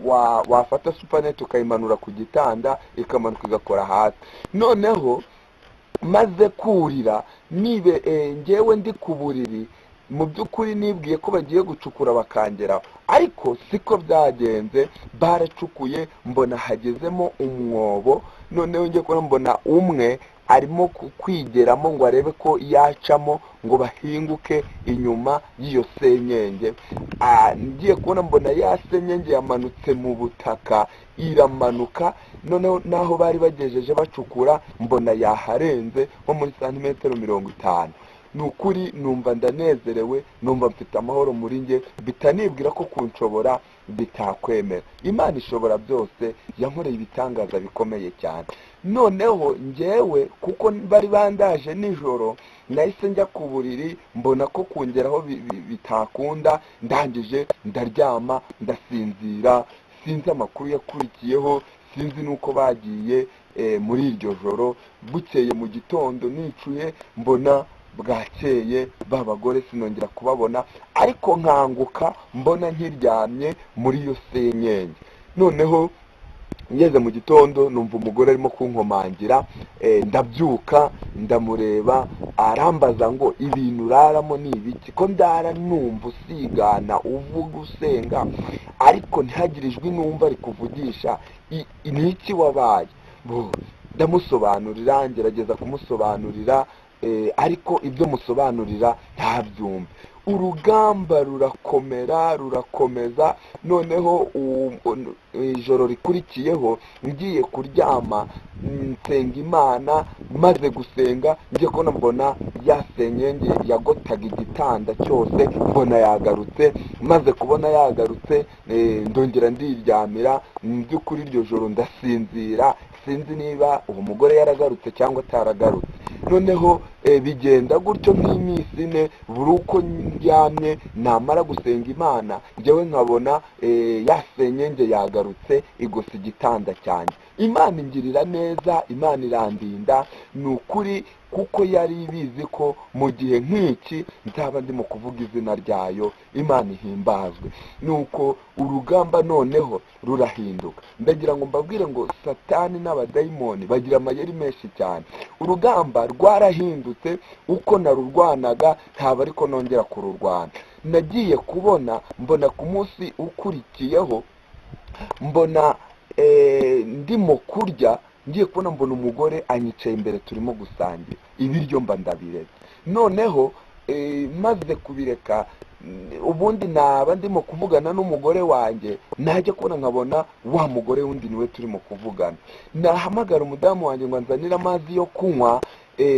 wafata supanete ukayimanura ku gitanda ikamanuka igakora hasi. Noneho maze kurira njyewe ndi ku buriri, mu by'ukuri nibwiye ko bagiye gucukura bakangeraho, ariko siko byagenze. Baracukuye mbona hagezemo umwobo, noneho ngiye kubona mbona umwe arimo kwigeramo ngo arebe ko yacamo ngo bahinguke inyuma y'iyo senyenge. Ngiye kubona mbona ya senyenge yamanutse mu butaka, iramanuka, noneho naho bari bagejeje bacukura mbona yaharenze nko muri santimetero 50. Ni ukuri numva ndanezerewe, numva mfite amahoro muri njye, bitanibwira ko kunshobora bitakwemera. Imana ishobora byose yankoreye ibitangaza bikomeye cyane. Noneho njyewe kuko bari bandaje nijoro, nahise njya ku buriri mbona ko kungeraho bitakunda, ndangije ndaryama ndasinzira. Sinzi amakuru yakurikiyeho, sinzi nuko bagiye muri iryo joro. Bukeye mu gitondo nicuye mbona bwakeye, ba bagore sinongera kubabona, ariko nkanguka mbona nkiryamye muri iyo senyenge. Noneho ngeze mu gitondo numva umugore arimo kunkomangira, ndabyuka ndamureba, arambaza ngo ibintu uraramo ni ibiki, ko ndara numva usigana uvuga usenga ariko ntihagire ijwi numva rikuvugisha, ni iki wabaye? Ndamusobanurira, ngerageza kumusobanurira, ariko ibyo musobanurira ntabyumve. Urugamba rurakomeza. Noneho ijoro rikurikiyeho ngiye kuryama nsenga Imana, maze gusenga ngiye kubona mbona ya senyenge yagotaga igitanda cyose mbona yagarutse. Maze kubona yagarutse ndongera ndiryamira. Mu by'ukuri iryo joro ndasinzira, sinzi niba uwo mugore yaragarutse cyangwa ataragarutse. Noneho bigenda gutyo nk'iminsi 4, buri uko ndyamye namara gusenga Imana njyewe nkabona ya senyenge yagarutse igose igitanda cyanjye. Imana ingirira neza, Imana irandinda, ni ukuri, kuko yari ibizi ko mu gihe nk'iki nzaba ndimo kuvuga izina ryayo. Imana ihimbazwe. Nuko urugamba noneho rurahinduka. Ndagira ngo mbabwire ngo Satani n'abadayimoni bagira amayeri menshi cyane. Urugamba rwarahindutse, uko narurwanaga ntaba ariko nongera kururwana. Nagiye kubona mbona ku munsi ukurikiyeho mbona ndimo kurya, ngiye kubona mbona umugore anyicaye imbere turimo gusangira ibiryo, mba ndabiretse. Noneho maze kubireka, ubundi naba ndimo kuvugana n'umugore wanjye, najya kubona nkabona wa mugore wundi niwe turimo kuvugana. Nahamagara umudamu wanjye ngo anzanire amazi yo kunywa,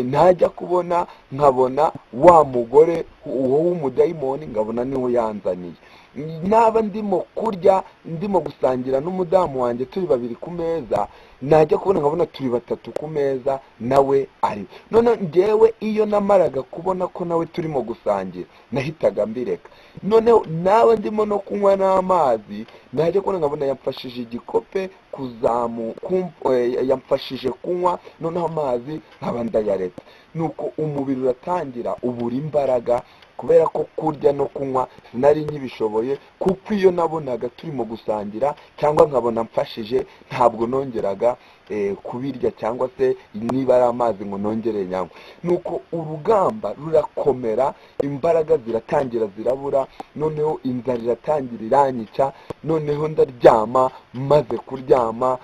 najya kubona nkabona wa mugore uwo w'umudayimoni nkabona niwe yanzaniye. Naba ndimo kurya, ndimo gusangira n'umudamu wanjye turi babiri ku meza, najya kubona nkabona turi batatu ku meza nawe ari. None njyewe iyo namaraga kubona ko nawe turimo gusangira nahitaga mbireka. Noneho nawe ndimo no kunywa n'amazi, najya kubona nkabona yamfashije igikope yamfashije kunywa, noneho amazi nkaba ndayareka. Nuko umubiri uratangira ubura imbaraga, kubera ko kurya no kunywa sinari nkibishoboye, kuko iyo nabonaga turimo gusangira cyangwa nkabona mfashije ntabwo nongeraga kubirya, cyangwa se niba ari amazi ngo nongere nyanywe. Nuko urugamba rurakomera, imbaraga ziratangira zirabura, noneho inzara iratangira iranyica, noneho ndaryama, maze kuryama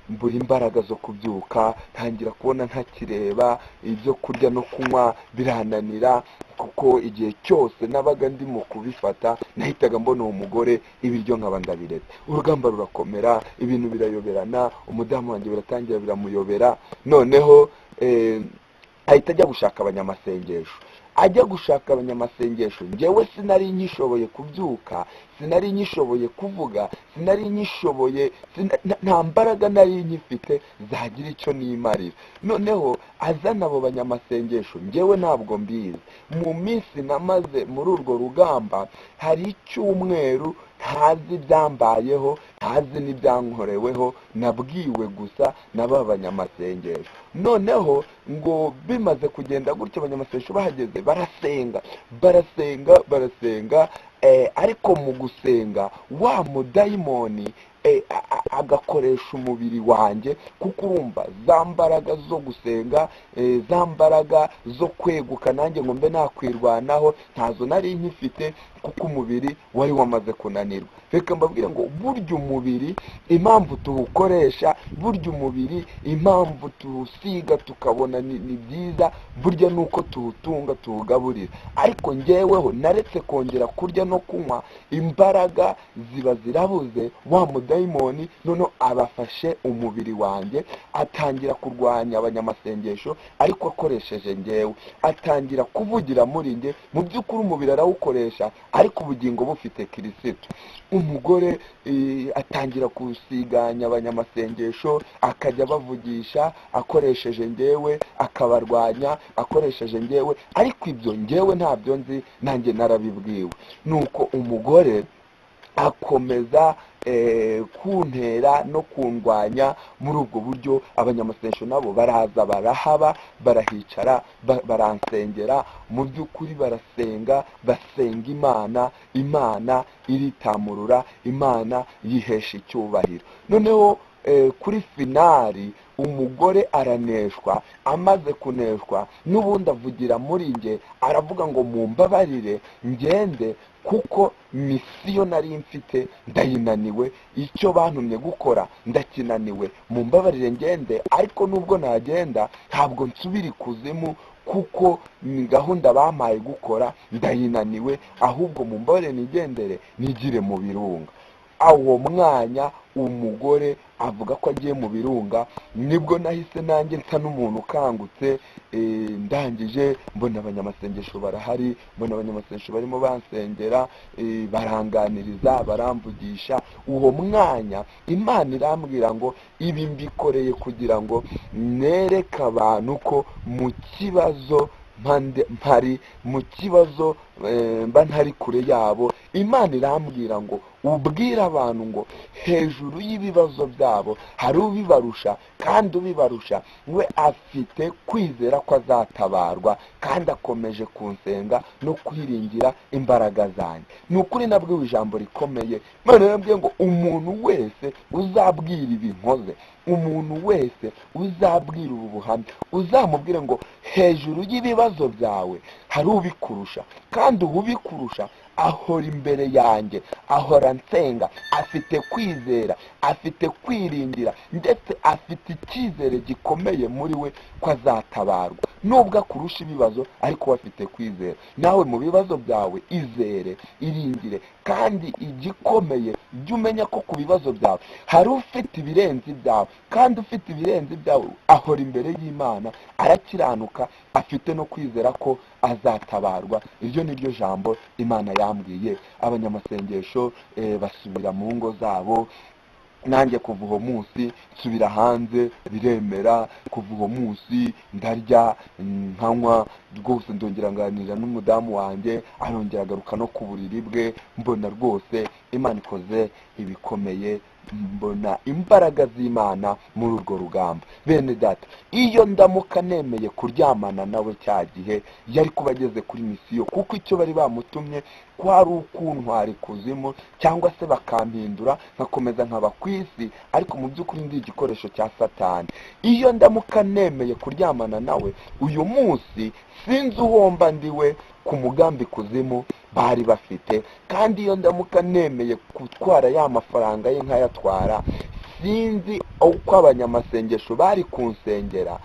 mbura imbaraga zo kubyuka, ntangira kubona ntakireba, ibyo kurya no kunywa birananira, kuko igihe cyose nabaga ndimo kubifata nahitaga mbona uwo mugore ibiryo nkaba ndabiretse. Urugamba rurakomera, ibintu birayoberana, umudamu wanjye biratangira biramuyobera, noneho ahita ajya gushaka abanyamasengesho. Ajya gushaka abanyamasengesho, njyewe sinari nkishoboye kubyuka, sinari nkishoboye kuvuga, sinari nkishoboye, nta mbaraga nari nkifite zagira icyo nimarira. Noneho azana abo banyamasengesho, njyewe ntabwo mbizi. Mu minsi namaze muri urwo rugamba, hari icyumweru ntazi ibyambayeho, ntazi n'ibyankoreweho, nabwiwe gusa n'aba banyamasengesho. Noneho ngo bimaze kugenda gutyo, abanyamasengesho bahageze barasenga, ariko mu gusenga wa mudayimoni agakoresha umubiri wanjye, kuko urumva za mbaraga zo gusenga, za mbaraga zo kweguka nanjye ngo mbe nakwirwanaho ntazo nari nkifite, kuko umubiri wari wamaze kunanirwa. Reka mbabwire ngo burya umubiri impamvu tuwukoresha, burya umubiri impamvu tuwusiga tukabona ni byiza, burya nuko tuwutunga tuwugaburira. Ariko njyeweho naretse kongera kurya no kunywa, imbaraga ziba zirabuze, wa mudayimoni noneho abafashe umubiri wanjye, atangira kurwanya abanyamasengesho ariko akoresheje njyewe, atangira kuvugira muri njye. Mu by'ukuri umubiri arawukoresha ariko ubugingo bufite Kristo. Umugore atangira kusiganya abanyamasengesho, akajya bavugisha akoresheje njyewe, akabarwanya akoresheje njyewe, ariko ibyo njyewe ntabyo nzi, nanjye narabibwiwe. Nuko umugore akomeza kuntera no kundwanya muri ubwo buryo. Abanyamasengesho nabo baraza barahaba, barahicara, baransengera, mu by'ukuri barasenga, basenga Imana iritamurura, Imana yihesha icyubahiro. Noneho kuri finari umugore araneshwa. Amaze kuneshwa, n'ubundi avugira muri njye, aravuga ngo mumbabarire ngende, kuko misiyo nari mfite ndayinaniwe, icyo bantumye gukora ndakinaniwe, mumbabarire ngende. Ariko nubwo nagenda ntabwo nsubira ikuzimu, kuko ni gahunda bampaye gukora ndayinaniwe, ahubwo mumbabarire nigendere nigire mu birunga. Awo mwanya umugore avuga ko agiye mu birunga, nibwo nahise nanjye nsa n'umuntu ukangutse. Ndangije mbona abanyamasengesho barahari, mbona abanyamasengesho barimo bansengera, baranganiriza, baramvugisha. Uwo mwanya Imana irambwira ngo ibi mbikoreye kugira ngo nereke abantu ko mu kibazo mpari, mu kibazo mba ntari kure yabo. Imana irambwira ngo ubwire abantu ngo hejuru y'ibibazo byabo hari ubibarusha, kandi ubibarusha we afite kwizera ko azatabarwa, kandi akomeje kunsenga no kwiringira imbaraga zanjye. Ni ukuri nabwiwe ijambo rikomeye. Imana irambwira ngo umuntu wese uzabwira ibi nkoze, umuntu wese uzabwira ubu buhamya, uzamubwire ngo hejuru y'ibibazo byawe hari ubikurusha, kandi ubikurusha ahora imbere yanjye, ahora nsenga, afite kwizera, afite kwiringira, ndetse afite icyizere gikomeye muri we ko azatabarwa. Nubwo akurusha ibibazo, ariko afite kwizera. Nawe mu bibazo byawe izere, iringire, kandi igikomeye jya umenya ko ku bibazo byawe hari ufite ibirenze ibyawe, kandi ufite ibirenze ibyawe ahora imbere y'Imana, arakiranuka, afite no kwizera ko azatabarwa. Iryo ni ryo jambo Imana yambwiye. Abanyamasengesho basubira mu ngo zabo. Nanjye kuva uwo munsi nsubira hanze, biremera. Kuva uwo munsi ndarya nkanywa, rwose ndongera nganira n'umudamu wanjye, arongera agaruka no ku buriri bwe, mbona rwose Imana ikoze ibikomeye, mbona imbaraga z'Imana muri urwo rugamba. Bene data, iyo ndamuka nemeye kuryamana nawe cya gihe, yari kuba ageze kuri misiyo, kuko icyo bari bamutumye kwari ukuntwara ikuzimu, cyangwa se bakampindura nkakomeza nkaba ku isi, ariko mu by'ukuri ndi igikoresho cya Satani. Iyo ndamuka nemeye kuryamana nawe uyu munsi, sinzi uwomba ndiwe ku mugambi kuzimu bari bafite, kandi iyo ndamuka nemeye gutwara ya mafaranga ye nkayatwara, sinzi uko abanyamasengesho bari kunsengera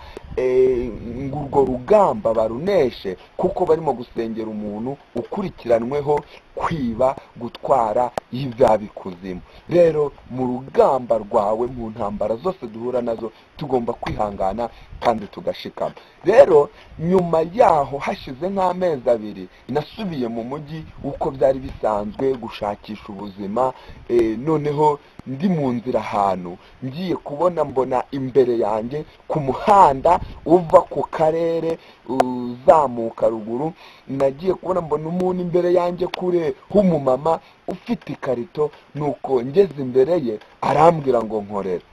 ngo urwo rugamba baruneshe, kuko barimo gusengera umuntu ukurikiranweho kwiba, gutwara y'ibyaha ikuzimu. Rero mu rugamba rwawe, mu ntambara zose duhura nazo, tugomba kwihangana kandi tugashikama. Rero nyuma yaho hashize nk'amezi 2 nasubiye mu mujyi uko byari bisanzwe gushakisha ubuzima. Noneho ndi mu nzira ahantu ngiye kubona, mbona imbere yanjye ku muhanda uva ku karere uzamuka ruguru, nagiye kubona mbona umuntu imbere yanjye kure h'umumama ufite ikarito, nuko ngeze imbere ye arambwira ngo nkorera.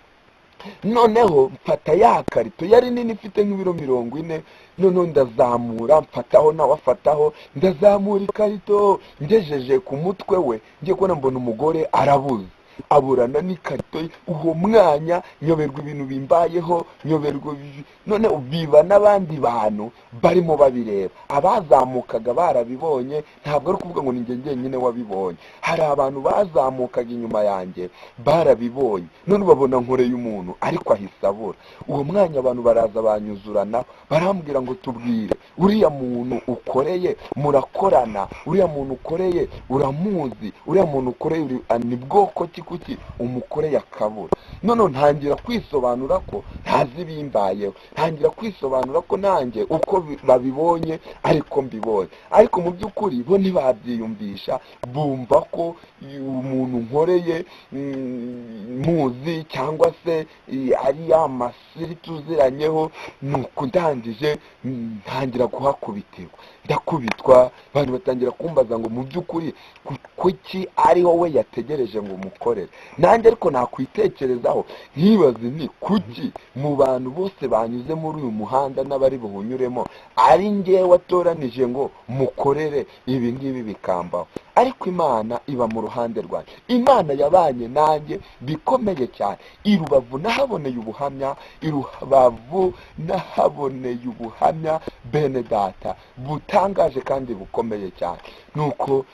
Noneho mfata ya karito yari nini, ifite nk'ibiro 40, noneho ndazamura mfataho nawe afataho, ndazamura ikarito ngejeje ku mutwe we, ngiye kubona mbona umugore arabuze, aburana n'ikarito. Uwo mwanya nyoberwa ibintu bimbayeho, nyoberwa none ubiba n'abandi bantu barimo babireba. Abazamukaga barabibonye, ntabwo ari kuvuga ngo ni njye nyine wabibonye, hari abantu bazamukaga inyuma yanjye barabibonye, none babona nkoreye umuntu ariko ahise abura. Uwo mwanya abantu baraza banyuzurana, barambwira ngo tubwire, uriya muntu ukoreye murakorana, uriya muntu ukoreye uramuzi, uriya muntu ukoreye ni bwoko ki kuki umukoreye akabura? None ntangira kwisobanura ko ntazi bimbayeho, ntangira kwisobanura ko nanjye uko babibonye ariko mbibonye, ariko mu by'ukuri bo ntibabyiyumvisha, bumva ko umuntu nkoreye muzi, cyangwa se ari ya masiri tuziranyeho. Nuko ndangije ntangira kuhakubitirwa, ndakubitwa, abantu batangira kumbaza ngo mu by'ukuri kuki ariho we yategereje ngo mukorere. Nanjye ariko nakwitekerezaho nkibaze ni kuki mu bantu bose banyuze muri uyu muhanda n'abari buhunyuremo ari njye watoranije ngo mukorere ibi ngibi bikambaho. Ariko Imana iba mu ruhande rwanjye, Imana yabanye nanjye bikomeye cyane. I Rubavu nahaboneye ubuhamya, i Rubavu nahaboneye ubuhamya bene data butangaje kandi bukomeye cyane. Nuko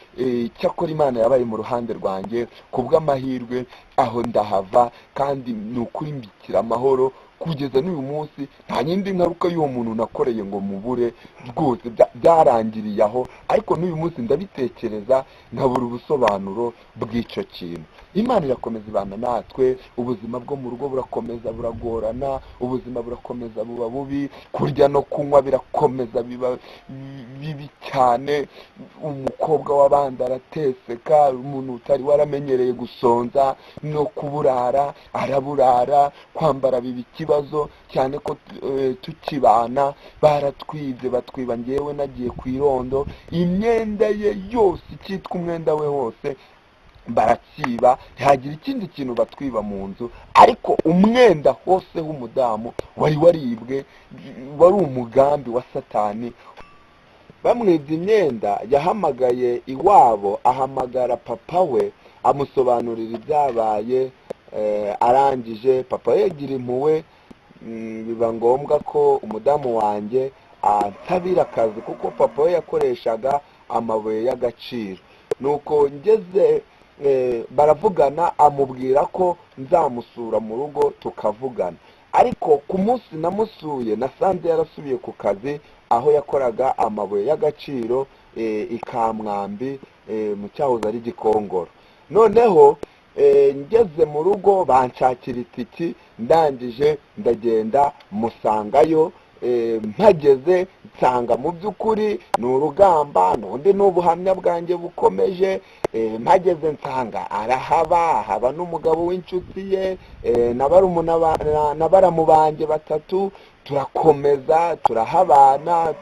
cyakora Imana yabaye mu ruhande rwanjye kubw'amahirwe, aho ndahava, kandi nukuri mbikira amahoro kugeza n'uyu munsi. Nta yindi ngaruka y'uwo muntu nakoreye ngo mubure, rwose byarangiriye aho. Ariko n'uyu munsi ndabitekereza nkabura ubusobanuro bw'icyo kintu. Imana irakomeza ibana natwe, ubuzima bwo mu rugo burakomeza buragorana, ubuzima burakomeza buba bubi, kurya no kunywa birakomeza biba bibi cyane. Umukobwa w'abandi arateseka, umuntu utari waramenyereye gusonza no kuburara araburara, kwambara biba ikibazo cyane ko tukibana baratwibye, batwiba. Ngewe nagiye ku irondo, imyenda ye yose, icyitwa umwenda we hose barakiba, ntihagira ikindi kintu batwiba mu nzu, ariko umwenda hose w'umudamu wari waribwe, wari umugambi wa Satani. Bamwibye imyenda, yahamagaye iwabo, ahamagara papa we amusobanurira ibyabaye. Arangije papa we yagira impuhwe, biba ngombwa ko umudamu wanjye ansabira akazi, kuko papa we yakoreshaga amabuye y'agaciro. Nuko ngeze baravugana, amubwira ko nzamusura mu rugo tukavugana. Ariko ku munsi namusuye nasanze yarasubiye ku kazi aho yakoraga amabuye y'agaciro i Kamwambi mu cyahoze ari Gikongoro. Noneho ngeze mu rugo banshakira itiki, ndangije ndagenda musangayo. Mpageze nsanga mu by'ukuri ni urugamba, n'undi n'ubuhamya bwanjye bukomeje. Mpageze nsanga haba n'umugabo w'inshuti ye na baramu banjye 3. turakomeza turahabana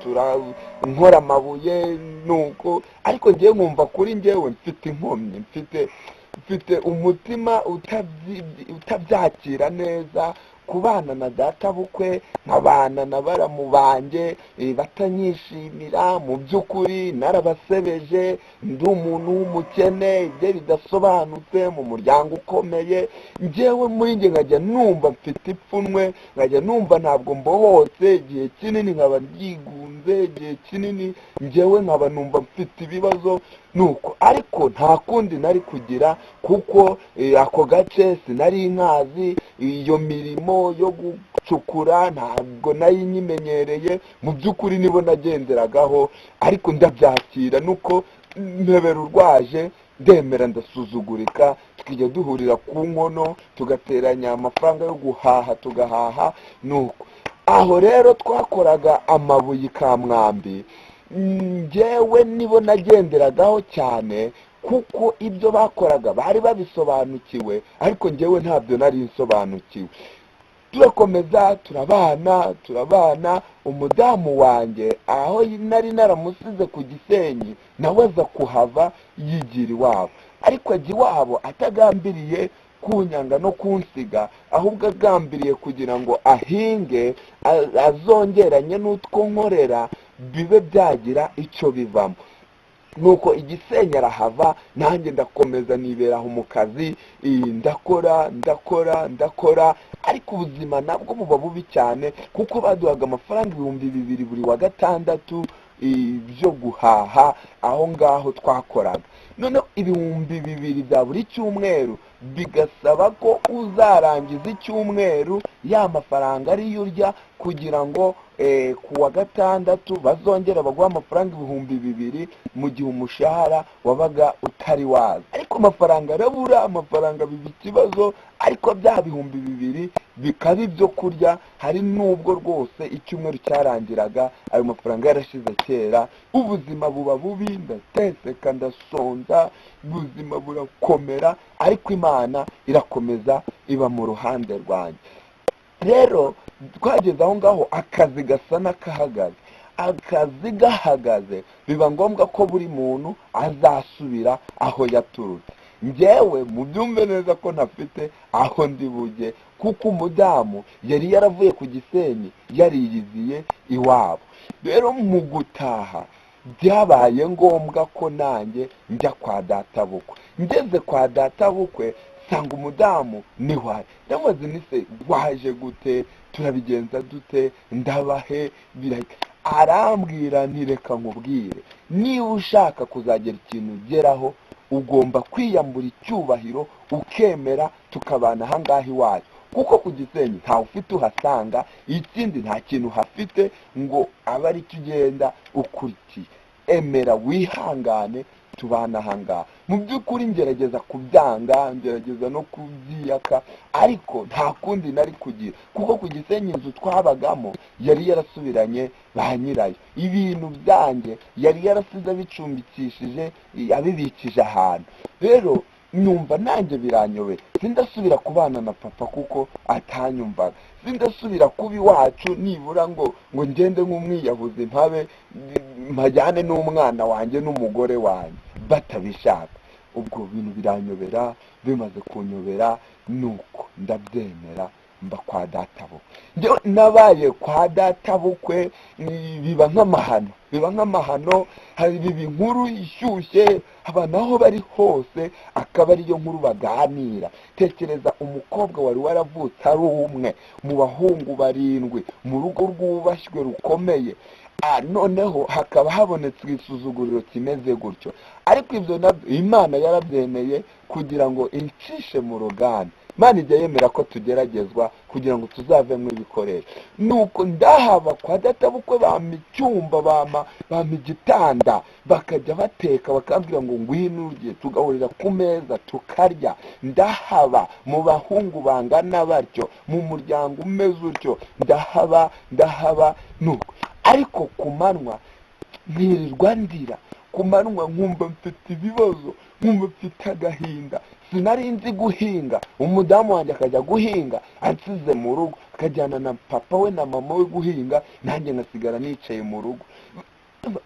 nkora amabuye nuko, ariko ngiye nkumva kuri njyewe mfite inkomyi, mfite umutima utabyakira neza kubana na data bukwe, nkabana na baramu banjye batanyishimira. Mu by'ukuri narabasebeje, ndi umuntu w'umukene, ibyo bidasobanutse mu muryango ukomeye. njyewe muri njye nkajya numva mfite ipfunwe, nkajya numva ntabwo mbohotse, igihe kinini nkaba ndigunze, igihe kinini njyewe nkaba numva mfite ibibazo nuko. Ariko nta kundi nari kugira, kuko ako gace sinari nkazi, iyo mirimo yo gucukura ntabwo nari nyimenyereye. Mu by'ukuri nibo nagenderagaho, ariko ndabyakira nuko mpebera urwaje, ndemera ndasuzugurika. Tukijya duhurira ku nkono tugateranya amafaranga yo guhaha, tugahaha nuko. Aho rero twakoraga amabuye ka Mwambi, njyewe nibo nagenderagaho cyane, kuko ibyo bakoraga bari babisobanukiwe, ariko njyewe ntabyo nari nsobanukiwe. Turakomeza turabana. Umudamu wanjye aho nari naramusize ku Gisenyi, nawe aza kuhava yigira iwabo, ariko ajya iwabo atagambiriye kunyanga no kunsiga, ahubwo agambiriye kugira ngo ahinge azongeranye n'utwo nkorera bibe byagira icyo bivamo. nuko Igisenyi arahava, nanjye ndakomeza niberaho mu kazi, ndakora, ariko ubuzima nabwo buba bubi cyane, kuko baduhaga amafaranga 2,000 buri wa gatandatu byo guhaha aho ngaho twakoraga. Noneho 2,000 bya buri cyumweru bigasaba ko uzarangiza icyumweru ya mafaranga ariyo urya, kugira ngo ku wa gatandatu bazongera baguha amafaranga 2,000 mu gihe umushahara wabaga utari waza. Ariko amafaranga arabura, amafaranga biba ikibazo, ariko bya 2,000 bikaba ibyo kurya. Hari nubwo rwose icyumweru cyarangiraga ayo mafaranga yarashize kera, ubuzima buba bubi, ndateseka, ndasonza, ubuzima burakomera, ariko Imana irakomeza iba mu ruhande rwanjye. Rero twageze aho ngaho akazi gasa n'akahagaze. Akazi gahagaze, biba ngombwa ko buri muntu azasubira aho yaturutse. Njyewe mubyumve neza ko ntafite aho ndi bujye, kuko umudamu yari yaravuye ku Gisenyi yariyiziye iwabo. Rero mu gutaha byabaye ngombwa ko nanjye njya kwa data bukwe. Ngeze kwa data bukwe sanga umudamu niwari, ndamaze nise waje gute, turabigenza dute, ndabahe birake. Arambwira ntireka nkubwire, niba ushaka kuzagera ikintu ugeraho, ugomba kwiyambura icyubahiro ukemera tukabana aha ngaha iwacu, kuko ku Gisenyi ntawe ufite uhasanga, ikindi nta kintu hafite ngo abe ari cyo ugenda ukurikiye. Emera wihangane tubana aha ngaha. Mu by'ukuri ngerageza kubyanga, ngerageza no kubyiyaka, ariko nta kundi nari kugira, kuko ku Gisenyi inzu twabagamo yari yarasubiranye ba nyirayo, ibintu byanjye yari yarasize abicumbikishije, abibikije ahantu. Rero nyumva nanjye biranyobeye, sindasubira kubana na papa kuko atanyumvaga, sindasubira kuba iwacu nibura ngo ngende nk'umwiyahuzi mpajyane n'umwana wanjye n'umugore wanjye batabishaka. Ubwo bintu biranyobera, bimaze kunyobera nuko ndabyemera mba kwa data bukwe. Nabaye kwa data bukwe biba nk'amahano, hari biba inkuru ishyushye, abantu aho bari hose akaba ariyo nkuru baganira. Tekereza umukobwa wari waravutse ari umwe mu bahungu 7 mu rugo rwubashywe rukomeye, noneho hakaba habonetse isuzuguriro kimeze gutyo. Ariko ibyo nabyo Imana yarabyemeye kugira ngo incishe mu ruganda. Imana ijya yemera ko tugeragezwa kugira ngo tuzavemo ibikoresho. Nuko ndahaba kwa data bukwe, bampa icyumba, bampa igitanda, bakajya bateka, bakambwira ngo ngwino urye, tugahurira ku meza tukarya. Ndahaba mu bahungu bangana batyo, mu muryango umeze utyo, ndahaba nuko. Ariko ku manywa nkirirwa ndira, ku manywa nkumva mfite ibibazo, nkumva mfite agahinda. Sinari nzi guhinga, umudamu wanjye akajya guhinga ansize mu rugo, akajyana na papa we na mama we guhinga, nanjye ngasigara nicaye mu rugo.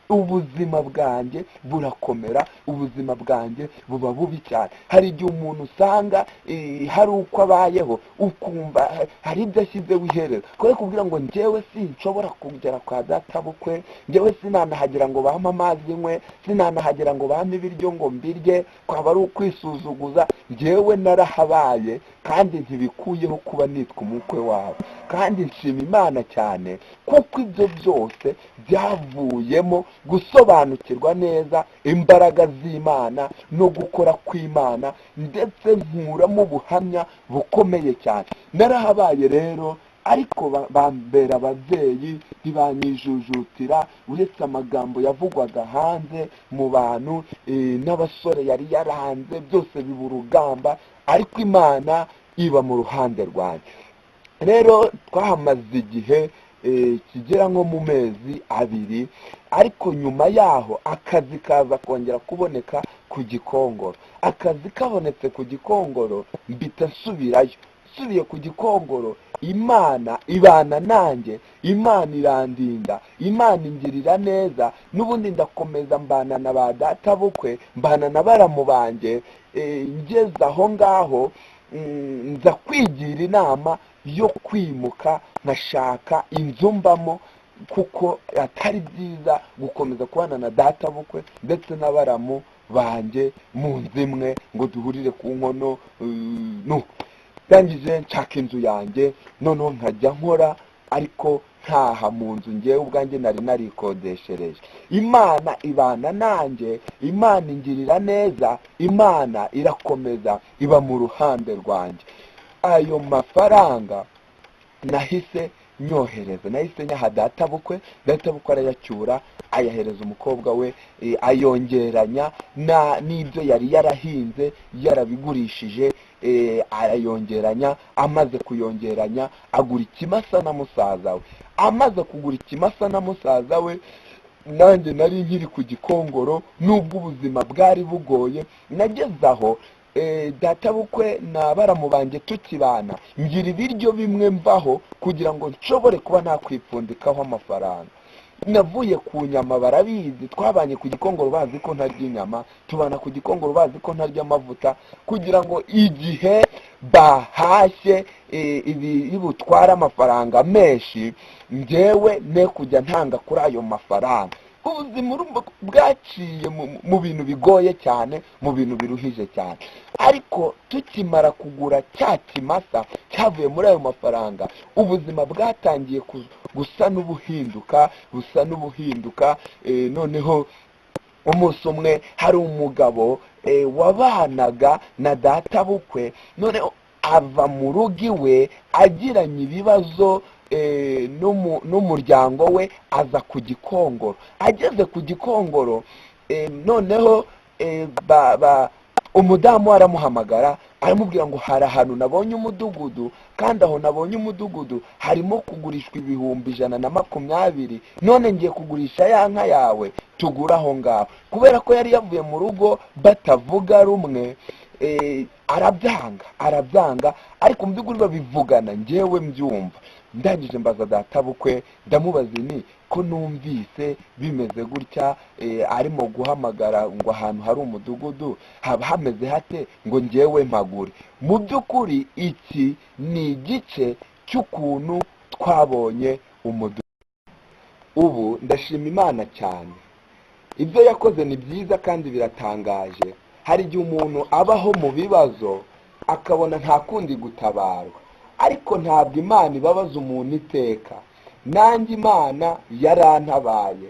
Ubuzima bwanjye burakomera, ubuzima bwanjye buba bubi cyane. Hari igihe umuntu usanga hari uko abayeho ukumva hari ibyo ashyizeho iherezo, kubera kubwira ngo njyewe sinshobora kugera kwa databukwe, njyewe sinanahagera ngo bampe amazi nywe, sinanahagera ngo bampe ibiryo ngo mbirye, kwaba ari ukwisuzuguza. Njyewe narahabaye kandi ntibikuyeho kuba nitwa umukwe wawe, kandi nshima Imana cyane kuko ibyo byose byavuyemo gusobanukirwa neza imbaraga z'Imana no gukora kw'Imana, ndetse nkuramo ubuhamya bukomeye cyane. Narahabaye rero, ariko bambera ababyeyi ntibanyijujutira, uretse amagambo yavugwaga hanze mu bantu n'abasore yari yaranze, byose biba urugamba, ariko Imana iba mu ruhande rwanjye. Rero twahamaze igihe kigera nko mu mezi 2, ariko nyuma yaho akazi kaza kongera kuboneka ku Gikongoro. Akazi kabonetse ku Gikongoro mbita nsubirayo. Nsubiye ku Gikongoro, Imana ibana nanjye, Imana irandinda, Imana ingirira neza, n'ubundi ndakomeza mbana na ba databukwe, mbana na baramu banjye. Ngeze aho ngaho nza kwigira inama yo kwimuka nkashaka inzu mbamo, kuko atari byiza gukomeza kubana na databukwe ndetse n'abaramu banjye mu nzu imwe ngo duhurire ku nkono. Ndangije nshaka inzu yanjye, noneho nkajya nkora, ariko ntaha mu nzu njyewe ubwanjye nari narikodeshereje. Imana ibana nanjye, Imana ingirira neza, Imana irakomeza iba mu ruhande rwanjye. Ayo mafaranga nahise nyohereza, nahise nyaha databukwe, databukwe arayacyura ayahereza umukobwa we, ayongeranya n'ibyo yari yarahinze yarabigurishije, arayongeranya. Amaze kuyongeranya agura ikimasa na musaza we. Amaze kugura ikimasa na musaza we, nanjye nari nkiri ku Gikongoro, nubwo ubuzima bwari bugoye. Nageze aho databukwe na baramu banjye tukibana, ngira ibiryo bimwe mvaho kugira ngo nshobore kuba nakwipfundikaho amafaranga. Navuye ku nyama, barabizi, twabanye ku Gikongoro bazi ko ntarya inyama, tubana ku Gikongoro bazi ko ntarya amavuta, kugira ngo igihe bahashye ibi butwara amafaranga menshi, njyewe ne kujya ntanga kuri ayo mafaranga. Ubuzima bwaciye mu bintu bigoye cyane, mu bintu biruhije cyane. Ariko tukimara kugura cya kimasa cyavuye muri ayo mafaranga, ubuzima bwatangiye gusa n'ubuhinduka. Noneho umunsi umwe hari umugabo wabanaga na databukwe, noneho ava mu rugo iwe agiranye ibibazo n'umuryango we, aza ku Gikongoro. Ageze ku Gikongoro, noneho umudamu aramuhamagara, aramubwira ngo hari ahantu nabonye umudugudu, kandi aho nabonye umudugudu harimo kugurishwa 120, none ngiye kugurisha ya nka yawe, tugura aho ngaho. Kubera ko yari yavuye mu rugo batavuga rumwe, arabyanga, ariko mu by'ukuri babivugana, njyewe mbyumva. Ndangije mbaza databukwe, ndamubaza ni ko numvise bimeze gutya, arimo guhamagara ngo ahantu hari umudugudu, haba hameze hate ngo njyewe mpagure. Mu by'ukuri iki ni igice cy'ukuntu twabonye umudugudu. Ubu ndashima Imana cyane, ibyo yakoze ni byiza kandi biratangaje. Hari igihe umuntu abaho mu bibazo akabona nta kundi gutabarwa, ariko ntabwo Imana ibabaza umuntu iteka. Nanjye Imana yarantabaye,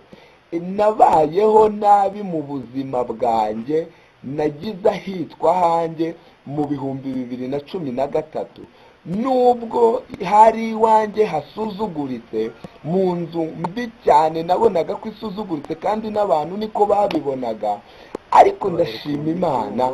nabayeho nabi mu buzima bwanjye, nagize ahitwa hanjye mu 2013, nubwo hari iwanjye hasuzuguritse, mu nzu mbi cyane, nabonaga ko isuzuguritse kandi n'abantu niko babibonaga. Ariko ndashima Imana,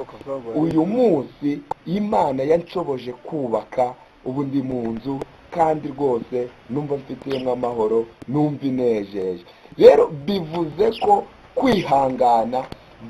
uyu munsi Imana yanshoboje kubaka, ubu ndi mu nzu, kandi rwose numva mfitiyemo amahoro, numva inejeje. Rero bivuze ko kwihangana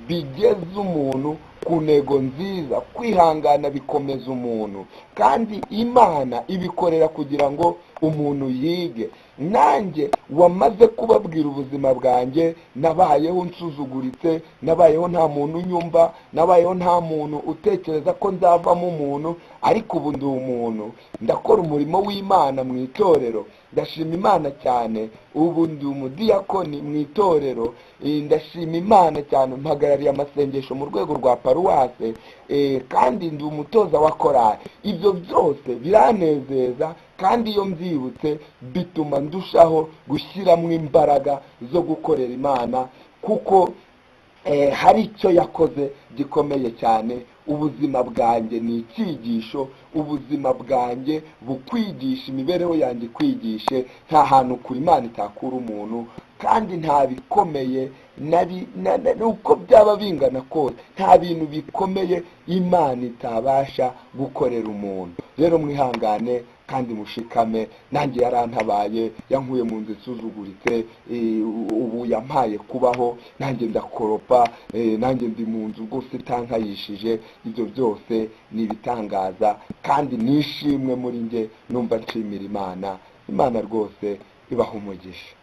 bigeza umuntu ku ntego nziza. Kwihangana bikomeza umuntu, kandi Imana ibikorera kugira ngo umuntu yige. Nanjye wamaze kubabwira ubuzima bwanjye, nabayeho nsuzuguritse, nabayeho nta muntu unyumva, nabayeho nta muntu utekereza ko nzavamo umuntu, ariko ubu ndi umuntu, ndakora umurimo w'Imana mu itorero, ndashima Imana cyane. Ubu ndi umudiyakoni mu itorero, ndashima Imana cyane, mpagarariye amasengesho mu rwego rwa paruwase, kandi ndi umutoza wa korali. Ibyo byose biranezeza, kandi iyo mbyibutse bituma ndushaho gushyiramo imbaraga zo gukorera Imana, kuko hari icyo yakoze gikomeye cyane. Ubuzima bwanjye ni icyigisho, ubuzima bwanjye bukwigisha, imibereho yanjye ikwigishe. Nta hantu kuri Imana itakura umuntu, kandi nta bikomeye uko byaba bingana kose, nta bintu bikomeye Imana itabasha gukorera umuntu. Rero mwihangane kandi mushikame. Nanjye yarantabaye, yankuye mu nzu isuzuguritse, ubu yampaye kubaho, nanjye ndakoropa, nanjye ndi mu nzu rwose itankayishije. Ibyo byose ni ibitangaza, kandi nishimwe muri njye, numva nshimira Imana. Imana rwose ibaha umugisha.